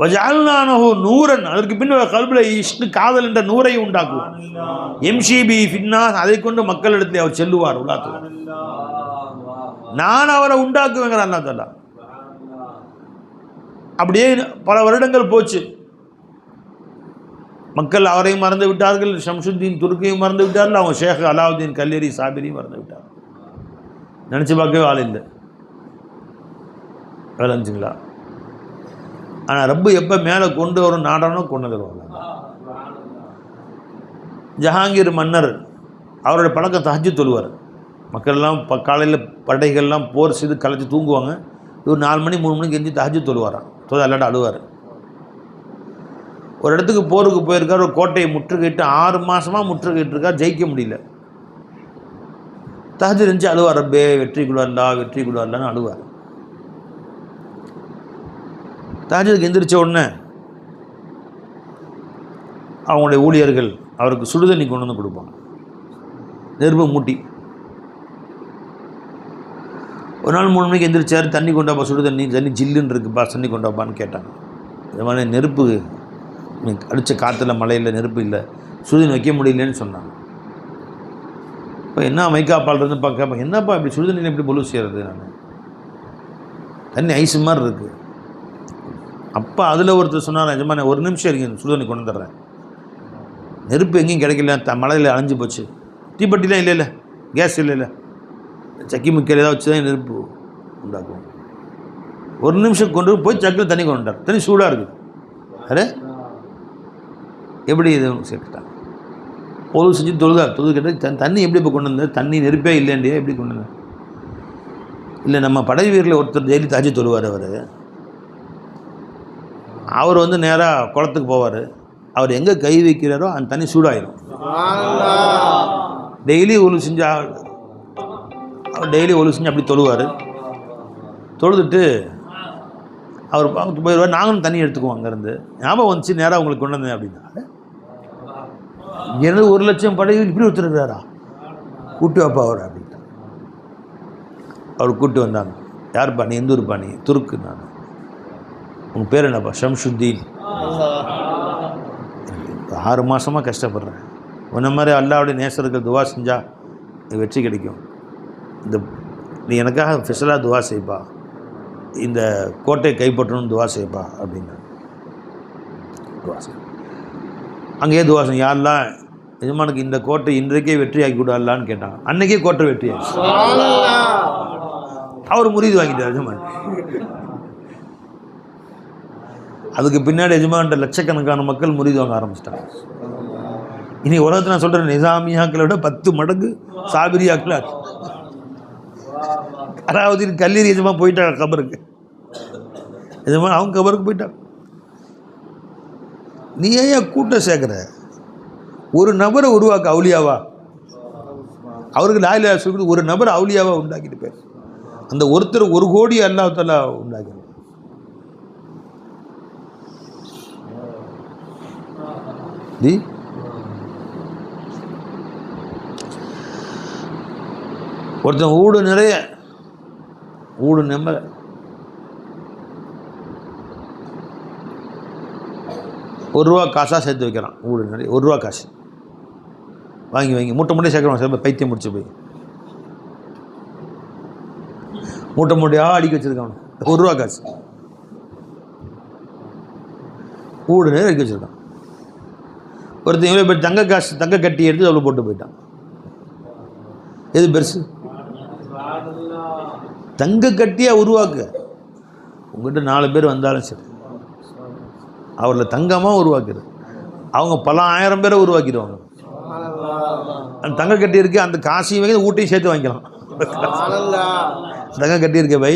வஜஅல்னாஹு நூரன், அதற்கு பின் கல்பில் இஷ்டு காதல் என்ற நூரை உண்டாக்குவோம். எம்ஷிபி ஃபின்னாஸ், அதை கொண்டு மக்களிடத்தில் அவர் செல்லுவார். உலாத்துல நான் அவரை உண்டாக்குவேங்கிற அல்லாஹ் தஆலா. அப்படியே பல வருடங்கள் போச்சு. மக்கள் அவரையும் மறந்து விட்டார்கள், ஷம்சுத்தீன் துர்க்கையும் மறந்து விட்டார்கள், அவங்க ஷேக் அலாவுதீன் கல்லேரி சாபிரியும் மறந்து விட்டார்கள். நினச்சி பார்க்கவே ஆள் இல்லை. விளைஞ்சுங்களா? ஆனால் ரப்பு எப்போ மேலே கொண்டு வரும் நாடனும் கொண்டு வருவாங்க. ஜஹாங்கீர் மன்னர் அவரோட பழக்கம் தஹஜ்ஜுத் தொழுவார். மக்கள்லாம் காலையில் படைகள்லாம் போர் செய்து கலைச்சி தூங்குவாங்க. இவர் 4 மணி 3 மணிக்கு எஞ்சி தஹஜ்ஜுத் தொழுவாராம். தொழுது அல்லாட்ட அழுவார். ஒரு இடத்துக்கு போருக்கு போயிருக்கார், ஒரு கோட்டையை முற்றுகையிட்டு 6 மாதமாக முற்றுகையிட்டிருக்கார், ஜெயிக்க முடியல. தஹஜ்ஜுத் இருந்துச்சு அழுவார். ரப்பே வெற்றி குழல்லா வெற்றி குழல்லான்னு அழுவார். தஹஜ்ஜுதுக்கு எந்திரிச்ச உடனே அவங்களுடைய ஊழியர்கள் அவருக்கு சுடுதண்ணி கொண்டு வந்து கொடுப்பாங்க, நெருப்பு மூட்டி. ஒரு நாள் 3 மணிக்கு எந்திரிச்சார், தண்ணி கொண்டாப்பா, சுடுதண்ணி, தண்ணி ஜில்லுன்னு இருக்குப்பா, தண்ணி கொண்டாப்பான்னு கேட்டாங்க. இது மாதிரி நெருப்பு அடித்த காற்றுல மழையில் நெருப்பு இல்லை, சுடுதண்ணி வைக்க முடியலன்னு சொன்னாங்க. இப்போ என்ன மைக்காப்பால் இருந்து பார்க்க, என்னப்பா இப்படி சுடுதண்ணியில் எப்படி பொலு செய்கிறது? நான் தண்ணி ஐஸ் மாதிரி இருக்குது. அப்போ அதில் ஒருத்தர் சொன்னார், எஜமான 1 நிமிஷம் இருக்கீங்க, சுடுதண்ணி கொண்டு வந்துடுறேன். நெருப்பு எங்கேயும் கிடைக்கல, மழையில் அணைஞ்சு போச்சு. தீப்பெட்டிலாம் இல்லை, கேஸ் இல்லை, சக்கி முக்கியில் ஏதாவது வச்சு தான் நெருப்பு உண்டாக்குவோம். 1 நிமிஷம் கொண்டு போய் சக்கில் தண்ணி கொண்டு வந்தார். தண்ணி சூடாக இருக்குது. அரே எப்படி இது சேர்த்துட்டாங்க? பொது செஞ்சு தொழுது கேட்டால் தண்ணி எப்படி இப்போ கொண்டு வந்தார்? தண்ணி நெருப்பே இல்லைண்டியா, எப்படி கொண்டு வந்தார்? இல்லை, நம்ம படை வீரில் ஒருத்தர் டெய்லி தஹஜ்ஜுத் தொழுவார். அவர் வந்து நேராக குளத்துக்கு போவார். அவர் எங்கே கை வைக்கிறாரோ அந்த தண்ணி சூடாயிடும். டெய்லி ஒழு செஞ்சு அவர் டெய்லி ஒழு செஞ்சு அப்படி தொழுவார். தொழுதுட்டு அவர் பார்த்து போயிடுவார். நாங்களும் தண்ணி எடுத்துக்குவோம். அங்கேருந்து ஞாபகம் வந்துச்சு, நேராக உங்களுக்கு கொண்டு வந்தேன் அப்படின்னா. எனது 1,00,000 படை இப்படி ஒருத்தருக்கிறாரா, கூட்டு வாப்பா அவர் அப்படின்ட்டு அவர் கூட்டு வந்தாங்க. யாருப்பா நீ? எந்த ஊருப்பா நீ? துருக்கு. நான் உங்கள் பேர் என்னப்பா? ஷம்சுத்தீன். 6 மாதமாக கஷ்டப்படுறேன். உன்ன மாதிரி அல்லாவுடைய நேசர்கள் துவா செஞ்சால் வெற்றி கிடைக்கும். நீ எனக்காக ஸ்பெஷலாக துவா செய்ப்பா, இந்த கோட்டையை கைப்பற்றணும்னு துவா செய்ப்பா அப்படின்னு துவா செய். அங்கேயே துவா செஞ்சு, யாரெல்லாம் எஜமானுக்கு இந்த கோட்டை இன்றைக்கே வெற்றி ஆக்கி விடாலான்னு கேட்டாங்க. அன்றைக்கே கோட்டை வெற்றி ஆச்சு. அவர் முரீது வாங்கிட்டார் எஜமான். அதுக்கு பின்னாடி எஜமான்ட்ட லட்சக்கணக்கான மக்கள் முரீது வாங்க ஆரம்பிச்சிட்டாங்க. இனி உலகத்தில் நான் சொல்கிறேன், நிசாமியாக்களை விட 10 மடங்கு சாபிரியாக்கள். அதாவது கல்லீரி எஜமான் போயிட்டாங்க கபருக்கு, எஜமான் அவங்க கபருக்கு போயிட்டாங்க. நீ ஏன் கூட்டம் சேர்க்குற? ஒரு நபரை உருவாக்க அவுலியாவா? அவருக்கு லா இலாஹ சொல்லி ஒரு நபர் அவுலியாவா உண்டாக்கிட்டு போய் அந்த ஒருத்தர் 1 கோடி அல்லாஹ் தஆலா உண்டாக்கி. ஒருத்தன் ஊடு நிறைய ஊடு நம்ப ₹1 காசாக சேர்த்து வைக்கிறான். ஊடு நிறைய ₹1 காசு வாங்கி வாங்கி மூட்டை மூட்டையை சேர்க்குறான். சார் பைத்தியம் முடிச்சு போய் மூட்டை மூட்டையாக அடிக்க வச்சுருக்கான். ₹1 காசு ஊடு நிறைய அடிக்க வச்சுருக்கான். ஒருத்தன் இவ்வளோ பேர் தங்க காசு தங்க கட்டி எடுத்து அவ்வளோ போட்டு போயிட்டான். எது பெருசு? தங்க கட்டியாக உருவாக்கு. உங்கள்கிட்ட 4 பேர் வந்தாலும் சரி, அவரில் தங்கமாக உருவாக்குறது. அவங்க பல 1000 பேரை உருவாக்கிடுவாங்க. அந்த தங்க கட்டி இருக்கு, அந்த காசையும் வாங்கி ஊட்டையும் சேர்த்து வாங்கிக்கலாம். தங்க கட்டி இருக்க பை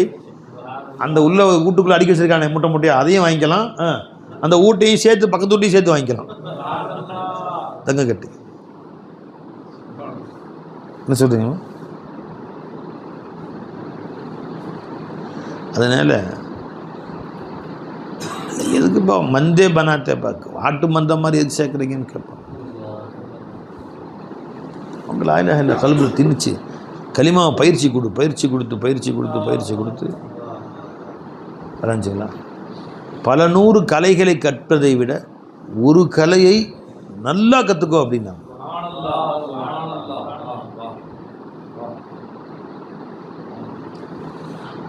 அந்த உள்ள வீட்டுக்குள்ளே அடிக்க வச்சிருக்கானே மூட்டை மூட்டையாக, அதையும் வாங்கிக்கலாம். அந்த ஊட்டையும் சேர்த்து பக்கத்து ஊட்டையும் சேர்த்து வாங்கிக்கலாம். தங்க கட்டி என்ன சொல்கிறீங்க? அதனால் எதுக்குப்பா மந்தே பனாத்தே பார்க்க ஆட்டு மந்த மாதிரி எது சேர்க்குறீங்கன்னு கேட்பான். அவங்க லா இலாஹ இல்லல்லாஹ் கல்புல திணிச்சு கலிமாவை பயிற்சி கொடுத்து வரைஞ்சிங்களா? பல 100 கலைகளை கற்பதை விட ஒரு கலையை நல்லா கற்றுக்கோ அப்படின்னா.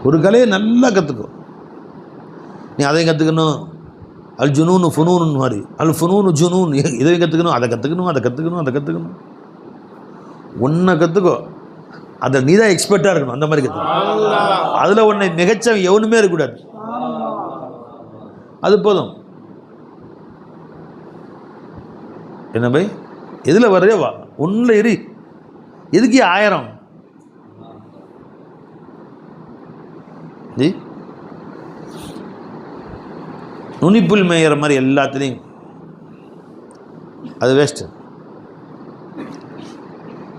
ஒரு கலையை நல்லா கற்றுக்கோ. நீ அதையும் கற்றுக்கணும். அல் ஜுனூனு ஃபுனூனு மாதிரி அல் ஃபுனூனு ஜுனூன். இதையும் கற்றுக்கணும், அதை கற்றுக்கணும். ஒன்றை கற்றுக்கோ, அதை நீ தான் எக்ஸ்பர்ட்டாக இருக்கணும். அந்த மாதிரி கற்றுக்கணும். அதில் ஒன்றை மிகச்சம் எவனுமே இருக்கக்கூடாது. அது போதும். என்ன பை எதில் வர்றே வா, ஒன்றில் எரி. எதுக்கு 1000? நுனிப்புல் மேயிற மாதிரி எல்லாத்துலேயும் அது வேஸ்ட்டு.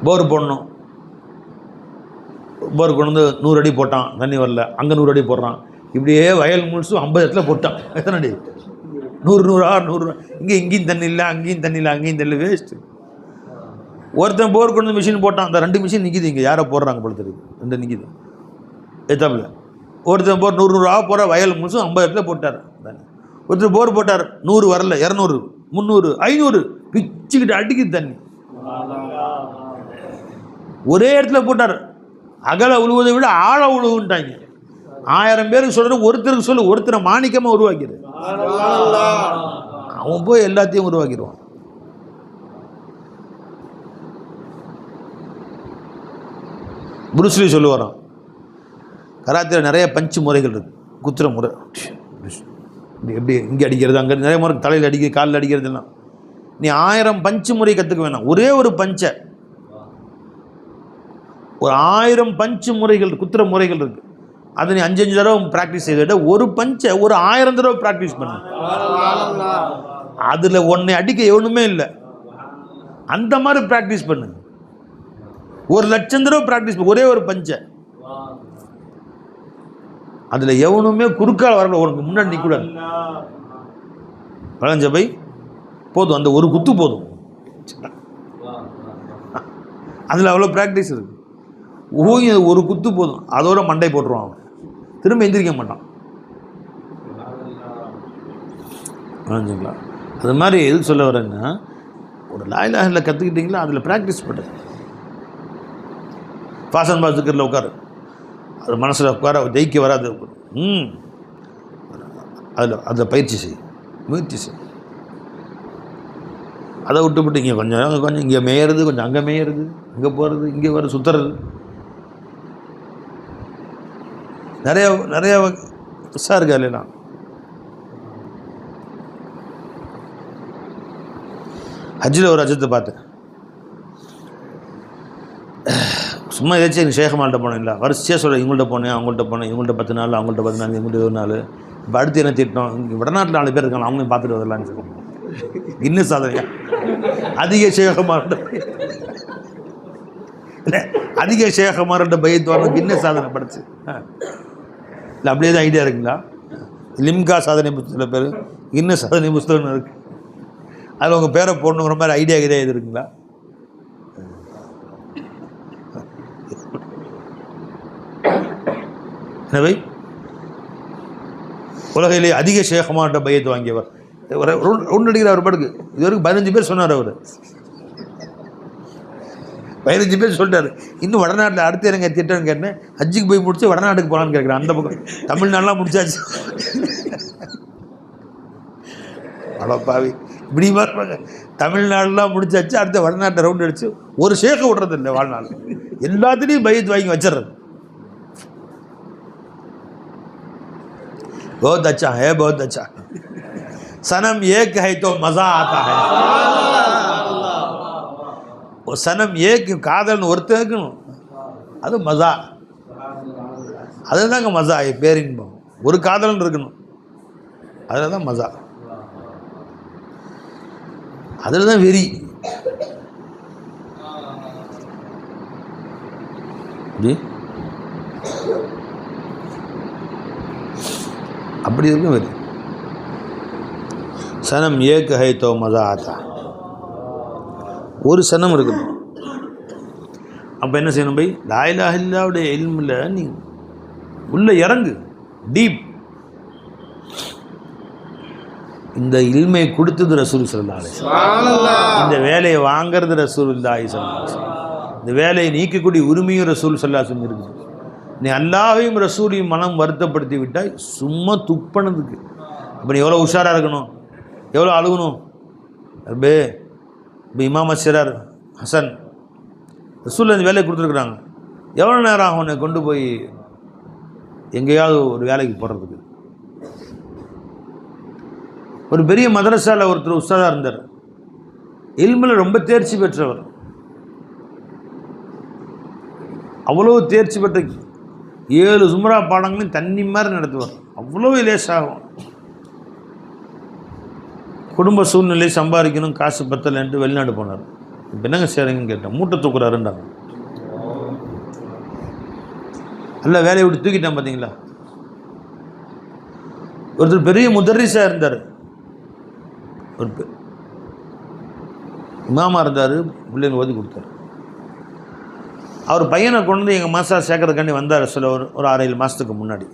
போர் போடணும், போர் கொண்டு வந்து 100 அடி போட்டான், தண்ணி வரல. அங்கே 100 அடி போடுறான். இப்படியே வயல் முழுசும் 50 இடத்துல போட்டான். எத்தனை அடி? 100 இங்கேயும் தண்ணி இல்லை, அங்கேயும் தண்ணி இல்லை, வேஸ்ட்டு. ஒருத்தன் போர் கொண்டு வந்து மிஷின் போட்டான். அந்த 2 மிஷின் நிற்கிது. இங்கே யாரோ போடுறாங்க போல தெரியுது. 2 நிற்கிது எத்தாப்பில். ஒருத்தன் போர் 100 போகிற வயல் முழுசும் 50 இடத்துல போட்டார். ஒருத்தர் போர் போட்டார், 100 வரல, 200, 300, 500 பிச்சுக்கிட்டு அடிக்குது தண்ணி. ஒரே இடத்துல போட்டார். அகல உழுவதை விட ஆழ உழுவுன்ட்டாங்க. 1000 பேருக்கு சொல்கிறது ஒருத்தருக்கு சொல்லு. ஒருத்தரை மாணிக்கமாக உருவாக்கிடு. அவன் போய் எல்லாத்தையும் உருவாக்கிடுவான். புருஸ்லி சொல்லுவாராம், கராத்தேல நிறைய பஞ்சு முறைகள் இருக்குது. குத்துற முறை எப்படி இங்கே அடிக்கிறது, அங்கே நிறைய முறை தலையில் அடிக்கிறது, காலில் அடிக்கிறதுலாம். நீ 1000 பஞ்சு முறை கற்றுக்க வேணாம். ஒரே ஒரு பஞ்சை, ஒரு 1000 பஞ்சு முறைகள் குத்துற முறைகள் இருக்குது. அதை நீ 5 தடவை ப்ராக்டிஸ் செய்த விட ஒரு பஞ்சை ஒரு 1000 தடவை ப்ராக்டிஸ் பண்ணு. அதில் ஒன்றை அடிக்க எவனுமே இல்லை. அந்த மாதிரி ப்ராக்டிஸ் பண்ணு. 1,00,000 தடவை ப்ராக்டிஸ் பண்ணு ஒரே ஒரு பஞ்சை. அதில் எவனுமே குறுக்கால் வரல. உனக்கு முன்னாடி நிற்கக்கூடாது. வளைஞ்ச பை போதும், அந்த ஒரு குத்து போதும். அதில் அவ்வளோ ப்ராக்டிஸ் இருக்குது. ஊங்கி ஒரு குத்து போதும், அதோட மண்டை போட்டுருவான். திரும்ப எந்திரிக்க மாட்டான். வளைஞ்சுங்களா? அது மாதிரி எதுக்கு சொல்ல வரேன்னா, ஒரு லா இலாஹ இல்லல்லாஹ் கற்றுக்கிட்டிங்களா, அதில் ப்ராக்டிஸ் பண்ணுறது. ஃபாசன் பாஸ் இருக்கிறதுல உட்காரு, அது மனசில் உட்கார ஜெயிக்க வராது. அதில் பயிற்சி செய், முயற்சி செய். அதை விட்டு இங்கே கொஞ்சம் இங்கே மேயறது, கொஞ்சம் அங்கே மேயறது, இங்கே போகிறது, இங்கே வர சுற்றுறது. நிறைய புதுசாக இருக்கா இல்லைனா? ஹஜ்ஜில் ஒரு அஜத்தை பார்த்தேன். சும்மா ஏதாச்சும் எங்கள் ஷேகமால்கிட்ட போனேன் இல்லை, வரிசையாக சொல்ல, இவங்கள்ட்ட போனேன், அவங்கள்ட்ட போனேன், இவங்கள்ட்ட 10 நாள், அவங்கள்ட்ட 10 நாள், இவங்கள்ட்ட 20 நாள். இப்போ அடுத்து என்ன திட்டோம், இங்கே வடநாட்டில் 4 பேர் இருக்காங்க, அவங்களையும் பார்த்துட்டு வரலான்னு சொல்லுவோம். இன்னும் சாதனையா அதிக ஷேகமால்கிட்ட இல்லை, அதிக ஷேகமால்கிட்ட பையத்து வரணும் இன்னும் சாதனை படைச்சு இல்லை, அப்படியே தான் ஐடியா இருக்குங்களா? லிம்கா சாதனை புத்தகத்தில் பேர் இன்னும் சாதனை புத்தகம்னு இருக்குது, அதில் உங்கள் பேரை போடணுங்கிற மாதிரி ஐடியா இது இருக்குங்களா? எனவே உலகிலே அதிக ஷேகமாட்ட பையத்து வாங்கியவர் ஒன்று அடிக்கிற அவர் பாட்டுக்கு இது வரைக்கும் 15 பேர் சொன்னார். அவர் 15 பேர் சொல்லிட்டார். இன்னும் வடநாட்டில் அடுத்து எனக்கு திட்டம்னு கேட்டேன். ஹஜ்ஜுக்கு போய் முடிச்சு வடநாட்டுக்கு போகலான்னு கேட்குறேன். அந்த பக்கம் தமிழ்நாடுலாம் முடிச்சாச்சு. அடப்பாவி இப்படி பார்ப்பாங்க. தமிழ்நாடுலாம் முடிச்சாச்சு, அடுத்த வடநாட்டை ரவுண்ட் அடிச்சு ஒரு ஷேக்கை விட்றது இல்லை வாழ்நாள். எல்லாத்துலேயும் பையத்து வாங்கி வச்சிடுறது. बहुत अच्छा है, बहुत अच्छा. सनम एक है तो मज़ा आता है. वो सनम एक காதல்னு ஒருத்தர் இருக்கணும், அது மஸா. அதுதாங்க மஸா, பேரின்பம். ஒரு காதல்னு இருக்கணும், அதில் தான் மஸா, அதில் தான் வெறி. அப்படி இருக்கும் வெறி. சனம் ஏக் ஹை தோ மஸா ஆத்தா. ஒரு சனம் இருக்கணும். அப்போ என்ன செய்யணும்? பை லா இலாஹ இல்லல்லாஹ்வுடைய இல்மில் நீ உள்ள இறங்கு, டீப். இந்த இல்மை கொடுத்தது ரசூல் ஸல்லல்லாஹு அலைஹி வஸல்லம். இந்த வேலையை வாங்கிறது ரசூலுல்லாஹி ஸல்லல்லாஹு அலைஹி வஸல்லம். இந்த வேலையை நீக்கக்கூடிய உரிமையும் ரசூல் ஸல்லல்லாஹு அலைஹி வஸல்லம் இருக்குது. நீ அல்லாஹ்வையும் ரசூலையும் மனம் வருத்தப்படுத்தி விட்டால் சும்மா துப்பனதுக்கு. அப்போ நீ எவ்வளோ உஷாராக இருக்கணும், எவ்வளோ அழுகணும். அப்பே இப்போ இமாம் சிறார் ஹசன் ரசூல் இந்த வேலையை கொடுத்துருக்குறாங்க. எவ்வளோ நேரம் ஆகும் உன்னை கொண்டு போய் எங்கேயாவது ஒரு வேலைக்கு போடுறதுக்கு? ஒரு பெரிய மதரசாவில் ஒருத்தர் உஸ்தாதாக இருந்தார். இல்மில் ரொம்ப தேர்ச்சி பெற்றவர். அவ்வளோ தேர்ச்சி பெற்ற 7 சும்ரா பாடங்களையும் தண்ணி மாதிரி நடத்துவார். அவ்வளோ லேசாகும். குடும்ப சூழ்நிலை சம்பாதிக்கணும், காசு பத்தலைன்ட்டு வெளிநாடு போனார். இப்போ என்னங்க செய்றீங்கன்னு கேட்டேன். மூட்டை தூக்குறாருன்றாங்க. நல்லா வேலையை விட்டு தூக்கிட்டான். பார்த்தீங்களா? ஒருத்தர் பெரிய முதர்ரிஸாக இருந்தார், ஒரு இமாமா இருந்தார், பிள்ளைங்க ஓதி கொடுத்தார். அவர் பையனை கொண்டு வந்து எங்கள் மாதா சேர்க்கறதுக்காண்டி வந்தார். சில ஒரு 6-7 மாதத்துக்கு முன்னாடி.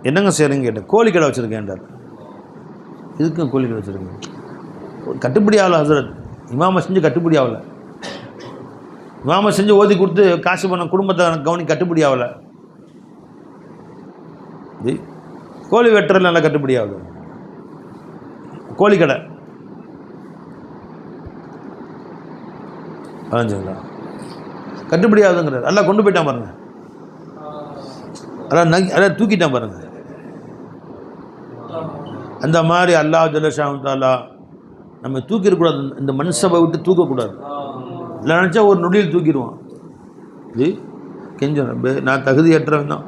என்னங்க செய்கிறீங்க கேட்டேன். கோழி கடை வச்சுருக்கேன்டார். இதுக்கும் கோழி கடை வச்சுருக்கேன். கட்டுப்படி ஆகலை ஹசரத். இமாமை செஞ்சு கட்டுப்படி ஆகலை. இமாமை செஞ்சு ஓதி கொடுத்து காசு பண்ண குடும்பத்தை கவனி கட்டுப்படி ஆகலை. கோழி வெட்டுறது நல்லா கட்டுப்படி ஆகுது. கோழி கடை அதாச்சுங்களா கட்டுப்படி ஆகுதுங்கிறார். எல்லாம் கொண்டு போயிட்டான் பாருங்க. அதான் தூக்கிட்டான் பாருங்க. அந்த மாதிரி அல்லாஹ் ஜல்லஷானு தஆலா நம்ம தூக்கிடக்கூடாது. இந்த மனுஷவை விட்டு தூக்கக்கூடாது. இல்லை நினச்சா ஒரு நொடியில் தூக்கிடுவான். கெஞ்சம் ரப்பே, நான் தகுதியற்றவன் தான்,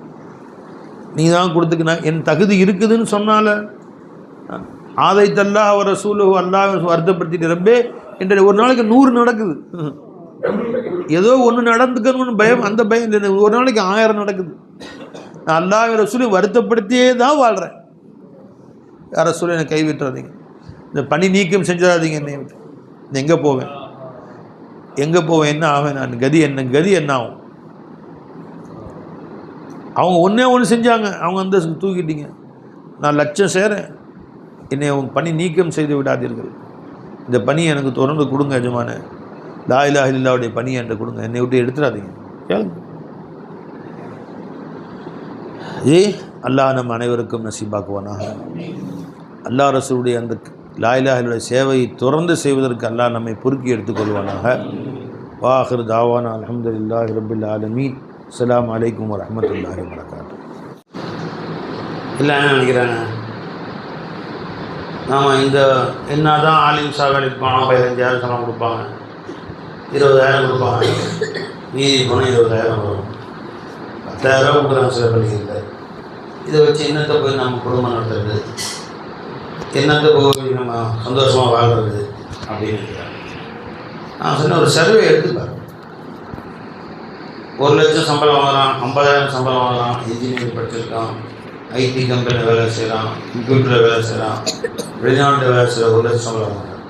நீ தான் கொடுத்துக்கு. நான் என் தகுதி இருக்குதுன்னு சொன்னால ஆதைத்தல்லா அவர் ரசூலு அல்லாஹ் வருத்தப்படுத்திட்டு ரப்பே என்ற ஒரு நாளைக்கு 100 நடக்குது. ஏதோ ஒன்று நடந்துக்கணும்னு பயம், அந்த பயம் இல்லை. ஒரு நாளைக்கு 1000 நடக்குது. நான் அல்லாஹ் ரசூலை வருத்தப்படுத்தியே தான் வாழ்கிறேன். யார் ரசூலை என்னை கைவிட்டுறாதீங்க, இந்த பணி நீக்கம் செஞ்சிடாதீங்க. என்னை விட்டு எங்கே போவேன், எங்கே போவேன், என்ன ஆவேன், நான் கதி என்ன ஆகும்? அவங்க ஒன்று செஞ்சாங்க, அவங்க வந்து தூக்கிட்டீங்க. நான் லட்சம் செய்கிறேன், என்னை பணி நீக்கம் செய்து விடாதீர்கள். இந்த பணியை எனக்கு தொடர்ந்து கொடுங்க எஜமானே. லா இலாஹ இல்லல்லாஹ்வுடைய பணியை என்கிட்ட கொடுங்க, என்னை விட்டு எடுத்துடாதீங்க. கேளுங்க. அல்லாஹ் நம் அனைவருக்கும் நசீபாக்குவானாக. அல்லாஹ் ரசூலுடைய அந்த லா இலாஹ இல்லல்லாஹ் சேவையை தொடர்ந்து செய்வதற்கு அல்லாஹ் நம்மை பொறுக்கி எடுத்துக்கொள்வானாக. வாஹிர் தாவானா அல்ஹம்துலில்லாஹி ரப்பில் ஆலமீன். அஸ்ஸலாமு அலைக்கும் வரஹ்மத்துல்லாஹி வபரகாத்துஹு. இல்லை என்ன நினைக்கிறாங்க, நாம் இந்த என்ன தான் ஆலிம் சாகடிக்கு போனால் 15,000 சம்பளம் கொடுப்பாங்க, 20,000 கொடுப்பாங்க, மீதி போனால் 20,000 வரும், 10,000 கொடுக்குறாங்க சில பள்ளிகளில். இதை வச்சு என்னத்தை போய் நம்ம குடும்பம் நடத்துறது, என்னத்தை போய் நம்ம சந்தோஷமாக வாழ்கிறது அப்படின்னு நினைக்கிறாங்க. நான் சொன்ன ஒரு சர்வே எடுத்துப்பார். 1 லட்சம் சம்பளம் வாங்குறான், 50,000 சம்பளம் வாங்குறான், இன்ஜினியரிங் படிச்சிருக்கான், ஐடி கம்பெனியில் வேலை செய்கிறான், கம்ப்யூட்டரில் வேலை செய்கிறான், வெளிநாட்டில் வேலை செய்கிற 1 லட்சம் சம்பளம் வாங்குறான்.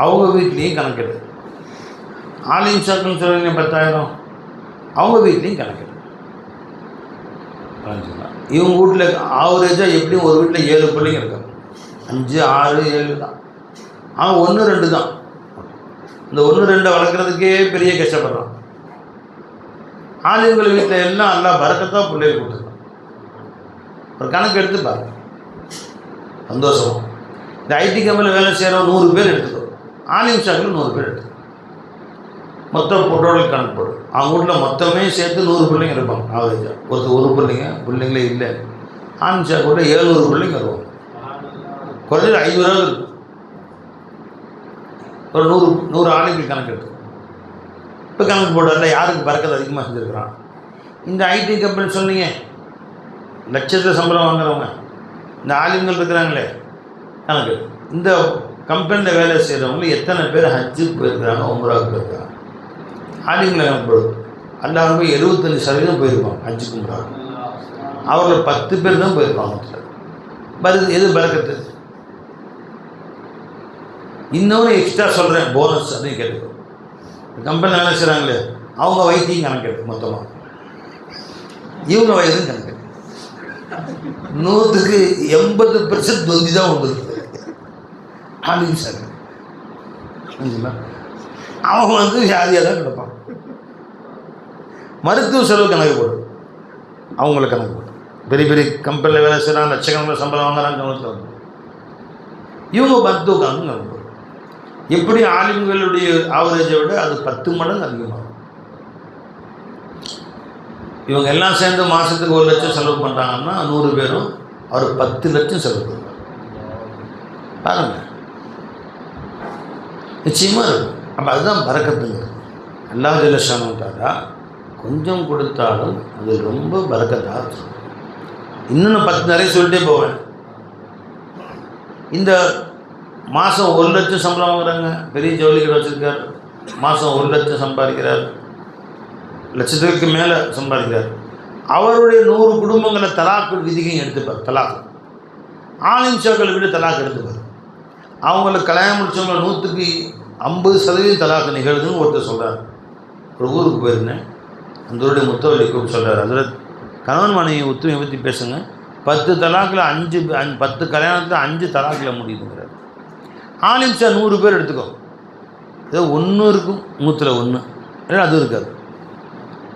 அவங்க வீட்லேயும் கணக்கெடு. ஆலிம் சாக்குன்னு சொல்லுவீங்க 10,000, அவங்க வீட்லேயும் கணக்கெடு. இவங்க வீட்டில் ஆவரேஜாக எப்படியும் ஒரு வீட்டில் 7 பிள்ளைங்க இருக்காங்க, 5, 6, 7 தான். அவன் 1, 2 தான். இந்த 1, 2 வளர்க்குறதுக்கே பெரிய கஷ்டப்படுறான். ஆலிம்கள் வீட்டில் எல்லாம் எல்லாம் பறக்கத்தான் பிள்ளைகள் கொடுத்துருக்கான். ஒரு கணக்கு எடுத்து பாருங்க, சந்தோஷம். இந்த ஐடி கம்பெனியில் வேலை செய்கிறவங்க 100 பேர் எடுத்துக்கோ, ஆலிம் சாக்கில் 100 பேர் எடுத்துக்கோ, மொத்தம் டோட்டல் கணக்கு போடு. அவங்க வீட்டில் மொத்தமே சேர்த்து 100 பிள்ளைங்க இருப்பாங்க ஆவரேஜாக. ஒரு பிள்ளைங்களே இல்லை. ஆலிம் சாக்கு கூட 700 பிள்ளைங்க வருவாங்க. குறைஞ்சது 500 இருக்கும். ஒரு 100 ஆலிம்கள் கணக்கு எடுத்து இப்போ கணக்கு போடுறதில்ல. யாருக்கு பறக்கத்து அதிகமாக செஞ்சுருக்கிறான்? இந்த ஐடி கம்பெனி சொன்னீங்க, லட்சத்தில் சம்பளம் வாங்குறவங்க இந்த ஆலிம்கள் இருக்கிறாங்களே, கணக்கு. இந்த கம்பெனியில் வேலை செய்கிறவங்க எத்தனை பேர் ஹஜ்ஜுக்கு போயிருக்கிறாங்க, உம்ராவுக்கு போயிருக்காங்க? ஆலிம்களை கணக்கு போடுது. எல்லாரும் போய் 75% போயிருப்பாங்க ஹஜ்ஜுக்கு உம்ராவுக்கு. அவர்கள் 10 பேர் தான் போயிருப்பாங்க. எது பறக்கத்து? இன்னொன்று எக்ஸ்ட்ரா சொல்கிறேன், போனஸ் அப்படின்னு கேட்டுக்கோ. கம்பெனியில் வேலை செய்கிறாங்களே, அவங்க வயதையும் கணக்கெடு மொத்தமாக, இவங்க வயதும் கணக்கெடு. 100க்கு 80% தொந்தி தான் வந்துருக்கு ஆலிம் சார். அவங்க வந்து வியாதியாக தான் கிடப்பான். மருத்துவ செலவு கணக்கு போடும், அவங்கள கணக்கு போடும். பெரிய பெரிய கம்பெனியில் வேலை செய்கிறாங்க, லட்சக்கணக்கில் சம்பளம் வாங்குறாங்க, கணக்கு. இவங்க மருத்துவ கணக்கு கணக்கு போடும். எப்படி ஆலிம்களுடைய ஆவரேஜை விட அது 10 மடங்கு அதிகமாகும். இவங்க எல்லாம் சேர்ந்து மாதத்துக்கு 1 லட்சம் செலவு பண்ணுறாங்கன்னா 100 பேரும் அவர் 10 லட்சம் செலவு பண்ணுறாங்க. பாருங்கள், நிச்சயமாக இருக்கும். அப்போ அதுதான் பறக்கத்துங்கிறது. அல்லாஹ் ஜல்ல ஷானஹு தஆலா கொஞ்சம் கொடுத்தாலும் அது ரொம்ப பறக்கத்தாக இருக்கும். இன்னும் 10 நிறைய சொல்லிட்டே போவேன். இந்த மாதம் 1 லட்சம் சம்பளம் வாங்குறாங்க, பெரிய ஜவுளி கடை வச்சுருக்கார், மாதம் 1 லட்சம் சம்பாதிக்கிறார், லட்சத்துக்கு மேலே சம்பாதிக்கிறார். அவருடைய 100 குடும்பங்களை தலாக்கு விதிகையும் எடுத்துப்பார். தலாக்கு ஆலிம் சாக்களை விட தலாக்கு எடுத்துப்பார். அவங்களுக்கு கல்யாணம் முடித்தவங்க 100க்கு 50% தலாக்கு நிகழ்துன்னு ஒருத்தர் சொல்கிறார். ஒரு ஊருக்கு போயிருந்தேன், அந்த ஊருடைய முத்தவள்ளி கூப்பிட்டு சொல்கிறார், அதில் கணவன் மனைவி ஒத்துமையை பற்றி பேசுங்க, 10 தலாக்கில் 10 கல்யாணத்தில் 5 தலாக்கில் முடியுதுங்கிறார். ஆலிம் சார் 100 பேர் எடுத்துக்கோ, ஏதோ 1 இருக்கும், 100ல் 1 ஏன்னா அது இருக்காது,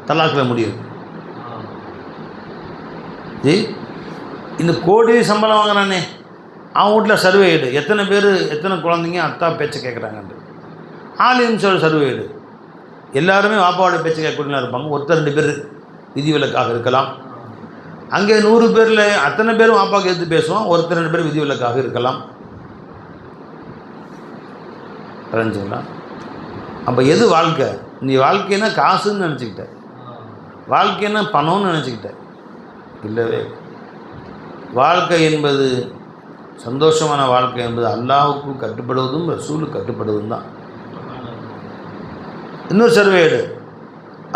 தலாக்கில் முடியுது. இந்த கோடி சம்பளம் வாங்குறானே, அவன் வீட்டில் சர்வே எடு, எத்தனை பேர் எத்தனை குழந்தைங்க அத்தா பேச்சை கேட்குறாங்கன்ட்டு. ஆலிம் சார் சர்வே எடு, எல்லாருமே வாப்பாவோட பேச்சை கேட்கக்கூடியலாம் இருப்பாங்க. 1-2 பேர் விதிவிலக்காக இருக்கலாம். அங்கே 100 பேரில் அத்தனை பேரும் வாப்பாவுக்கு எடுத்து பேசுவோம், 1-2 பேர் விதிவிலக்காக இருக்கலாம். புரிஞ்சுங்களா? அப்போ எது வாழ்க்கை? நீ வாழ்க்கைன்னா காசுன்னு நினச்சிக்கிட்ட, வாழ்க்கைன்னா பணம்னு நினச்சிக்கிட்ட. இல்லவே வாழ்க்கை என்பது, சந்தோஷமான வாழ்க்கை என்பது அல்லாஹ்வுக்கு கட்டுப்படுவதும் ரசூலுக்கு கட்டுப்படுவதும் தான். இன்னொரு சர்வே எடு,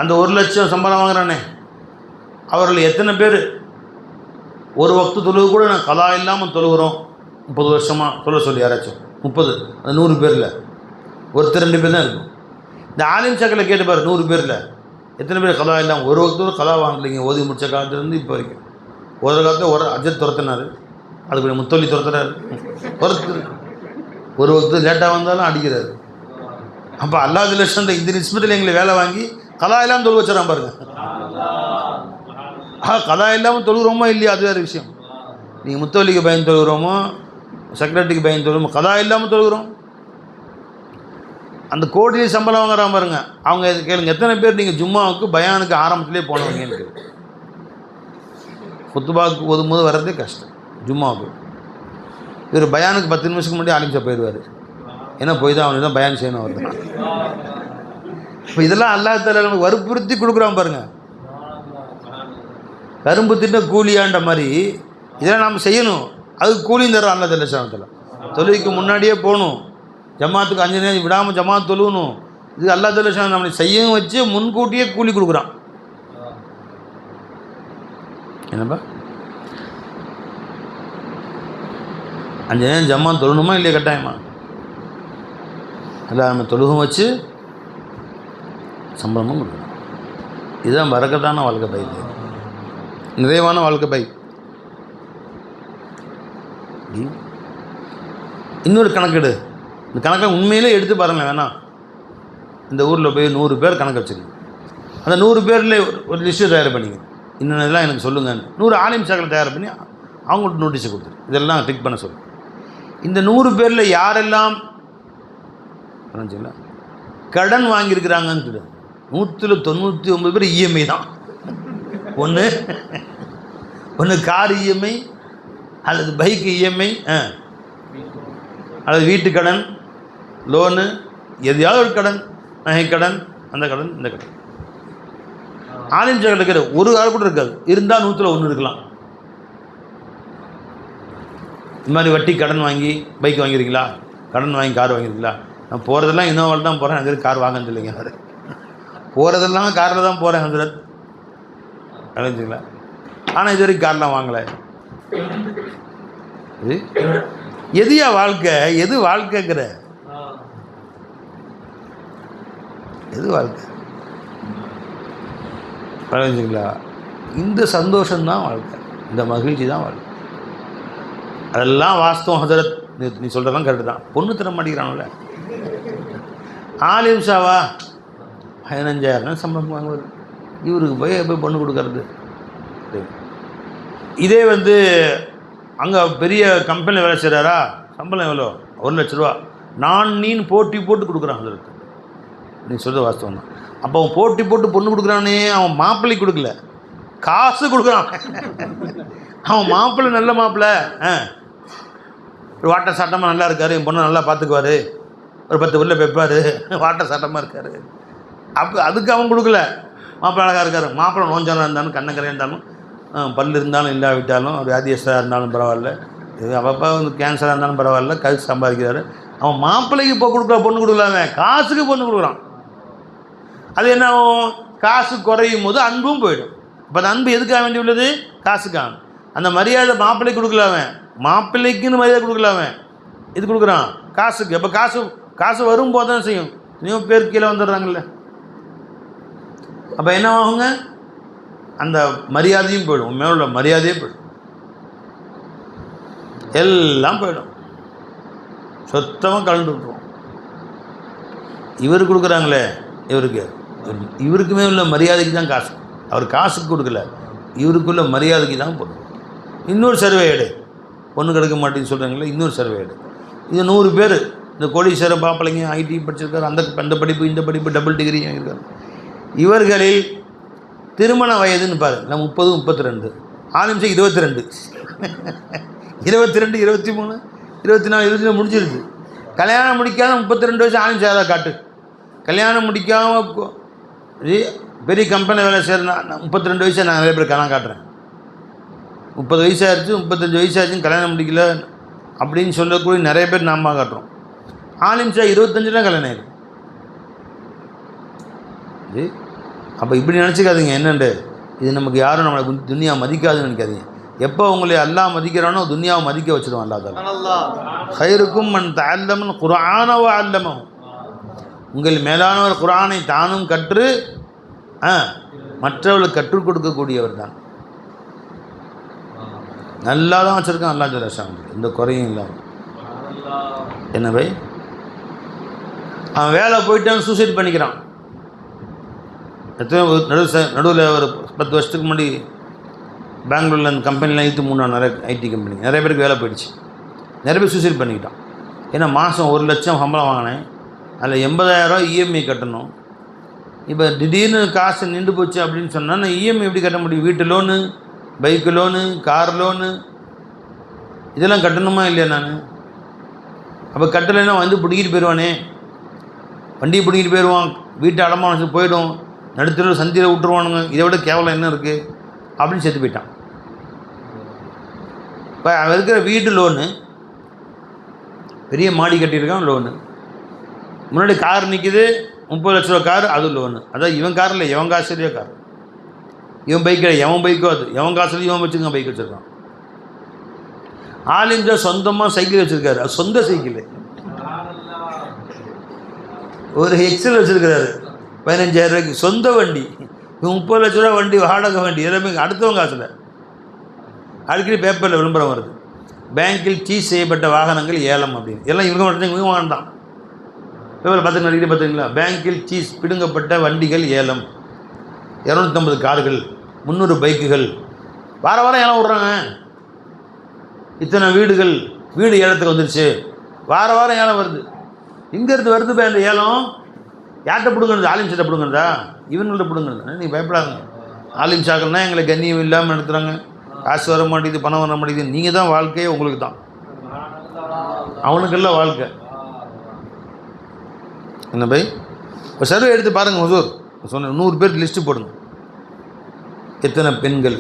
அந்த 1 லட்சம் சம்பளம் வாங்குறானே, அவர்கள் எத்தனை பேர் ஒரு வக்து தொழுவு கூட நான் கலா இல்லாமல் தொழுகிறோம் 30 வருஷமாக தொழ சொல்லி யாராச்சும் 30, அது 100 பேரில் 1-2 பேர் தான் இருக்கும். இந்த ஆலிம் சாக்கில் கேட்டுப்பார், 100 பேரில் எத்தனை பேர் கலா இல்லாமல் ஒரு வக்து கலா வாங்கலைங்க. ஓதி முடித்த காலத்துலேருந்து இப்போ வரைக்கும். ஒரு காலத்தில் ஒரு அஜத் துரத்தினார், அதுக்கு முத்தொல்லி துரத்துறாரு, ஒரு வக்து லேட்டாக வந்தாலும் அடிக்கிறாரு. அப்போ அல்லாஹ் ஜல்ல ஷானஹு இந்த நிஸ்பத்தில் எங்களை வேலை வாங்கி கலா இல்லாமல் தொழு வச்சுறான் பாருங்க. கலா இல்லாமல் தொழுகிறோமோ இல்லையா அது வேறு விஷயம். நீங்கள் முத்தவல்லிக்கு பயந்து தொழுகிறோமோ, செக்ரட்டரிக்கு பயந்து தொழுகிறோமோ, கலா இல்லாமல் தொழுகிறோம். அந்த கோடியில் சம்பளம் வாங்குறான் பாருங்க. அவங்க கேளுங்க, எத்தனை பேர் நீங்கள் ஜும்மாவுக்கு பயானுக்கு ஆரம்பத்திலே போனவங்கன்னு கேள்வி. குத்துபாவுக்கு ஓதும்போது வர்றதே கஷ்டம். ஜும்மாவுக்கு இவர் பயானுக்கு 10 நிமிஷத்துக்கு முன்னாடி ஆலிம் சாப் போயிடுவார். ஏன்னா போய் தான் அவனுக்கு தான் பயான் செய்யணும் அவர் தான். இப்போ இதெல்லாம் அல்லாஹ் தஆலா நமக்கு வற்புறுத்தி கொடுக்குறான் பாருங்கள். கரும்பு திட்ட கூலியான்ற மாதிரி இதெல்லாம் நாம் செய்யணும். அதுக்கு கூலியும் தரும் அல்லாஹ் தஆலா ஷானத்தில். தொழுகைக்கு முன்னாடியே போகணும், ஜமாத்துக்கு 5 நேரம் விடாமல் ஜமாத் தொழுகணும். இது அல்லாஹ் தஆலா ஷான் நம்மளை செய்யவும் வச்சு முன்கூட்டியே கூலி கொடுக்குறான். என்னப்பா 5 நேரம் ஜமாத் தொழணுமா இல்லையா? கட்டாயமா? இல்லை, நம்ம தொழுகும் வச்சு சம்பளமும் கொடுக்கணும். இதுதான் பரக்கத்தான வாழ்க்கை பை, நிறைவான வாழ்க்கை பை. இன்னொரு கணக்கெடு. இந்த கணக்கை உண்மையிலே எடுத்து பாருங்கள். வேணாம், இந்த ஊரில் போய் 100 பேர் கணக்கு வச்சுருங்க. அந்த 100 பேரில் ஒரு லிஸ்ட்டு தயார் பண்ணிங்க. இன்னொன்று இதெல்லாம் எனக்கு சொல்லுங்கள். 100 ஆலிம் சாக்களை தயார் பண்ணி அவங்கள்ட்ட நோட்டீஸை கொடுத்துரு. இதெல்லாம் டிக் பண்ண சொல்லு. இந்த 100 பேரில் யாரெல்லாம் கடன் வாங்கியிருக்கிறாங்கன்னு 199 பேர் இஎம்ஐ தான். ஒன்று கார் இஎம்ஐ, அல்லது பைக் இஎம்ஐ, அல்லது வீட்டு கடன், லோனு, எதையாவது ஒரு கடன், நகை கடன், அந்த கடன், இந்த கடன். ஆலிம் சாக்கள் இருக்கிற ஒரு கார் கூட இருக்காது. இருந்தால் 100ல் 1 இருக்கலாம். இந்த மாதிரி வட்டி கடன் வாங்கி பைக் வாங்கியிருக்கீங்களா? கடன் வாங்கி கார் வாங்கியிருக்கீங்களா? நான் போகிறதெல்லாம் இன்னோவால் தான் போகிறேன். அது கார் வாங்கன்னு இல்லைங்க. அவர் போகிறதெல்லாம் காரில் தான் போகிறேன். அது அடைஞ்சிங்களா? ஆனால் இது வரைக்கும் கார்லாம் வாங்கலை. எதுயா வாழ்க்கை? எது வாழ்க்கைங்கிற? எது வாழ்க்கை? அடைஞ்சிங்களா? இந்த சந்தோஷம்தான் வாழ்க்கை, இந்த மகிழ்ச்சி தான் வாழ்க்கை. அதெல்லாம் வாஸ்தவம் ஹஜரத். நீ சொல்கிறதெல்லாம் கரெக்டு தான். பொண்ணு தர மாட்டேங்கிறான்ல. ஆலிம் ஷாவா 15,000 சம்பளம் வாங்குவார். இவருக்கு போய் பொண்ணு கொடுக்கறது. இதே அங்கே பெரிய கம்பெனியில் வேலை செய்கிறாரா? சம்பளம் எவ்வளோ? 1 லட்ச ரூபா. நீன்னு போட்டி போட்டு கொடுக்குறான் ஹஜரத். நீ சொல்கிறது வாஸ்தவம் தான். அப்போ அவன் போட்டி போட்டு பொண்ணு கொடுக்குறானே, அவன் மாப்பிள்ளை கொடுக்கல, காசு கொடுக்குறான். அவன் மாப்பிள்ளை நல்ல மாப்பிள்ளை, வாட்ட சட்டமாக நல்லா இருக்கார், என் பொண்ணை நல்லா பார்த்துக்குவார், ஒரு 10 ஊரில் வைப்பார், வாட்ட சட்டமாக இருக்கார். அப்போ அதுக்கு அவன் கொடுக்கல. மாப்பிள்ளை அழகாக இருக்கார், மாப்பிள்ளை நோஞ்சாலும் இருந்தாலும், கண்ணக்கரையாக இருந்தாலும், பல் இருந்தாலும் இல்லாவிட்டாலும், வியாதியஸ்தாக இருந்தாலும் பரவாயில்ல, இது அப்பப்போ கேன்சராக இருந்தாலும் பரவாயில்ல, கழுத்து சம்பாதிக்கிறாரு. அவன் மாப்பிள்ளைக்கு இப்போ கொடுக்குற பொண்ணு கொடுக்கலாமே, காசுக்கு பொண்ணு கொடுக்குறான். அது என்ன ஆகும்? காசு குறையும் போது அன்பும் போயிடும். இப்போ அந்த அன்பு எதுக்காக வேண்டி உள்ளது? காசுக்காக. அந்த மரியாதை மாப்பிள்ளைக்கு கொடுக்கலாமே, மாப்பிள்ளைக்குன்னு மரியாதை கொடுக்கலாமே, இது கொடுக்குறான் காசுக்கு. அப்போ காசு வரும்போது தான் செய்யும். இன்னும் பேர் கீழே வந்துடுறாங்கல்ல. அப்போ என்ன ஆகுங்க? அந்த மரியாதையும் போயிடும், மேலுள்ள மரியாதையே போயிடும், எல்லாம் போயிடும், சுத்தமாக கலந்து விட்டுருவோம். இவர் கொடுக்குறாங்களே, இவருக்குமே உள்ள மரியாதைக்கு தான் காசு. அவர் காசுக்கு கொடுக்கல, இவருக்குள்ள மரியாதைக்கு தான் போடும். இன்னொரு சர்வே எடு, பொண்ணு கிடைக்க மாட்டேன்னு சொல்கிறாங்களே, இன்னொரு சர்வே எடு. இது 100 பேர், இந்த கோடீஸ்வரர் பாப்பளைங்க, ஐடி படிச்சிருக்காரு, அந்த படிப்பு இந்த படிப்பு, டபுள் டிகிரி இருக்காரு. இவர்களில் திருமண வயதுன்னு பாரு, நான் 30, 32, ஆலிம்சை 22, 22, 23, 24, 25 முடிஞ்சிருது. கல்யாணம் முடிக்காத 32 வயசு ஆலிம்சை தான் காட்டு. கல்யாணம் முடிக்காமல் பெரிய கம்பெனியில் வேலை செய்கிறேன், 32 வயசு நான் நிறைய பேர் கல்யாணம் காட்டுறேன். 30 வயசாகிடுச்சு, 35 வயசாச்சுன்னு கல்யாணம் முடிக்கல அப்படின்னு சொல்லக்கூடிய நிறைய பேர் நாம காட்டுறோம். ஆலிம்சா 25 கல்யாணம் ஆயிடும். அப்போ இப்படி நினச்சிக்காதீங்க. என்னண்டு இது நமக்கு யாரும் நம்மளை துனியா மதிக்காதுன்னு நினைக்காதீங்க. எப்போ உங்களை அல்லாஹ் மதிக்கிறானோ துனியாவை மதிக்க வச்சுருவான். அல்லாஹ் ஹைருக்கும் மன் தஅல்லமன் குர்ஆன வ அல்லமஹு, உங்கள் மேலானவர் குர்ஆனை தானும் கற்று மற்றவர்களுக்கு கற்றுக் கொடுக்கக்கூடியவர் தான். நல்லா தான் வச்சுருக்கான் அல்லாஹ் ஜல்ல ஷானுஹு, எந்த குறையும் இல்லாமல். என்ன பை, அவன் வேலை போயிட்டான், சூசைட் பண்ணிக்கிறான். எத்தனை நடுவில் ஒரு 10 வருஷத்துக்கு முன்னாடி பெங்களூரில் அந்த கம்பெனிலாம் இழுத்து மூணு நிறைய ஐடி கம்பெனி, நிறைய பேருக்கு வேலை போயிடுச்சு. நிறைய பேர் சூசைட் பண்ணிக்கிட்டான். ஏன்னா மாதம் 1 லட்சம் சம்பளம் வாங்கினேன், அதில் 80,000 இஎம்ஐ கட்டணும். இப்போ திடீர்னு காசு நின்று போச்சு அப்படின்னு சொன்னால் நான் இஎம்ஐ எப்படி கட்ட முடியும்? வீட்டு loan, bike loan, car loan, இதெல்லாம் கட்டணுமா இல்லையா? நான் அப்போ கட்டலைன்னா வந்து பிடிக்கிட்டு போயிடுவானே, வண்டியை பிடிக்கிட்டு போயிடுவான், வீட்டை அடமான வச்சு போயிடும், நடுத்தர சந்தியில் விட்டுருவானுங்க, இதை விட கேவலம் என்ன இருக்குது அப்படின்னு செத்து போயிட்டான். இப்போ அவன் இருக்கிற வீட்டு லோனு, பெரிய மாடி கட்டியிருக்கான் லோனு, முன்னாடி கார் நிற்கிது 30 லட்ச ரூபா கார், அது லோனு. அதான் இவன் கார் இல்லை, எவன் காசுலேயோ கார், இவன் பைக்கில் எவன் பைக்கோ அது, எவன் காசுலையும் இவன் வச்சுருக்கான் பைக் வச்சுருக்கான். ஆலிம்ஜா சொந்தமாக சைக்கிள் வச்சுருக்காரு, அது சொந்த சைக்கிள், ஒரு எக்ஸல் வச்சுருக்கிறாரு 15,000 ரூபாய்க்கு, சொந்த வண்டி. 30 லட்ச ரூபா வண்டி, வாடகை வண்டி, எல்லாமே அடுத்தவங்க காசில். அடிக்கடி பேப்பரில் விளம்பரம் வருது, பேங்கில் சீஸ் செய்யப்பட்ட வாகனங்கள் ஏலம் அப்படின்னு. எல்லாம் இவங்க மட்டும் இவங்க வாங்கிட்டான். பேப்பரில் பார்த்துங்க, பார்த்தீங்களா? பேங்கில் சீஸ் பிடுங்கப்பட்ட வண்டிகள் ஏலம், 250 கார்கள், 300 பைக்குகள், வார வாரம் ஏலம் விட்றாங்க. இத்தனை வீடுகள், வீடு ஏலத்துக்கு வந்துருச்சு, வார வாரம் ஏலம் வருது. இங்கேருந்து வருது பே அந்த ஏலம். யார்கிட்ட பிடுங்கிறது? ஆலிம் ஷாட்ட பிடுங்கிறதா? இவங்கள்ட்ட பிடுங்கிறது? நீங்கள் பயப்படாதுங்க. ஆலிம் ஷாக்கள்னா எங்களை கண்ணியம் இல்லாமல் நடத்துகிறாங்க, காசு வர மாட்டேங்குது, பணம் வர மாட்டேங்குது. நீங்கள் தான் வாழ்க்கையே உங்களுக்கு தான், அவனுக்கெல்லாம் வாழ்க்கை என்ன பை? இப்போ சர்வே எடுத்து பாருங்கள் ஹுசூர், சொன்ன 100 பேர் லிஸ்ட்டு போடுங்க. எத்தனை பெண்கள்,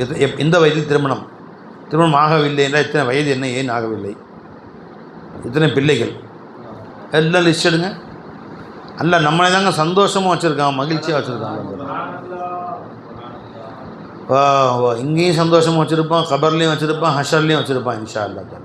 எந்த வயதில் திருமணம் ஆகவில்லை என்றால் எத்தனை வயது, என்ன, ஏன் ஆகவில்லை, எத்தனை பிள்ளைகள், எல்லாம் லிஸ்ட் எடுங்க. அல்ல நம்மளே தாங்க சந்தோஷமாக வச்சுருக்கான், மகிழ்ச்சியாக வச்சுருக்காங்க. இங்கேயும் சந்தோஷமாக வச்சுருப்பான், கபர்லேயும் வச்சுருப்பான், ஹஷர்லேயும் வச்சுருப்பான் இன்ஷா அல்லாஹ்.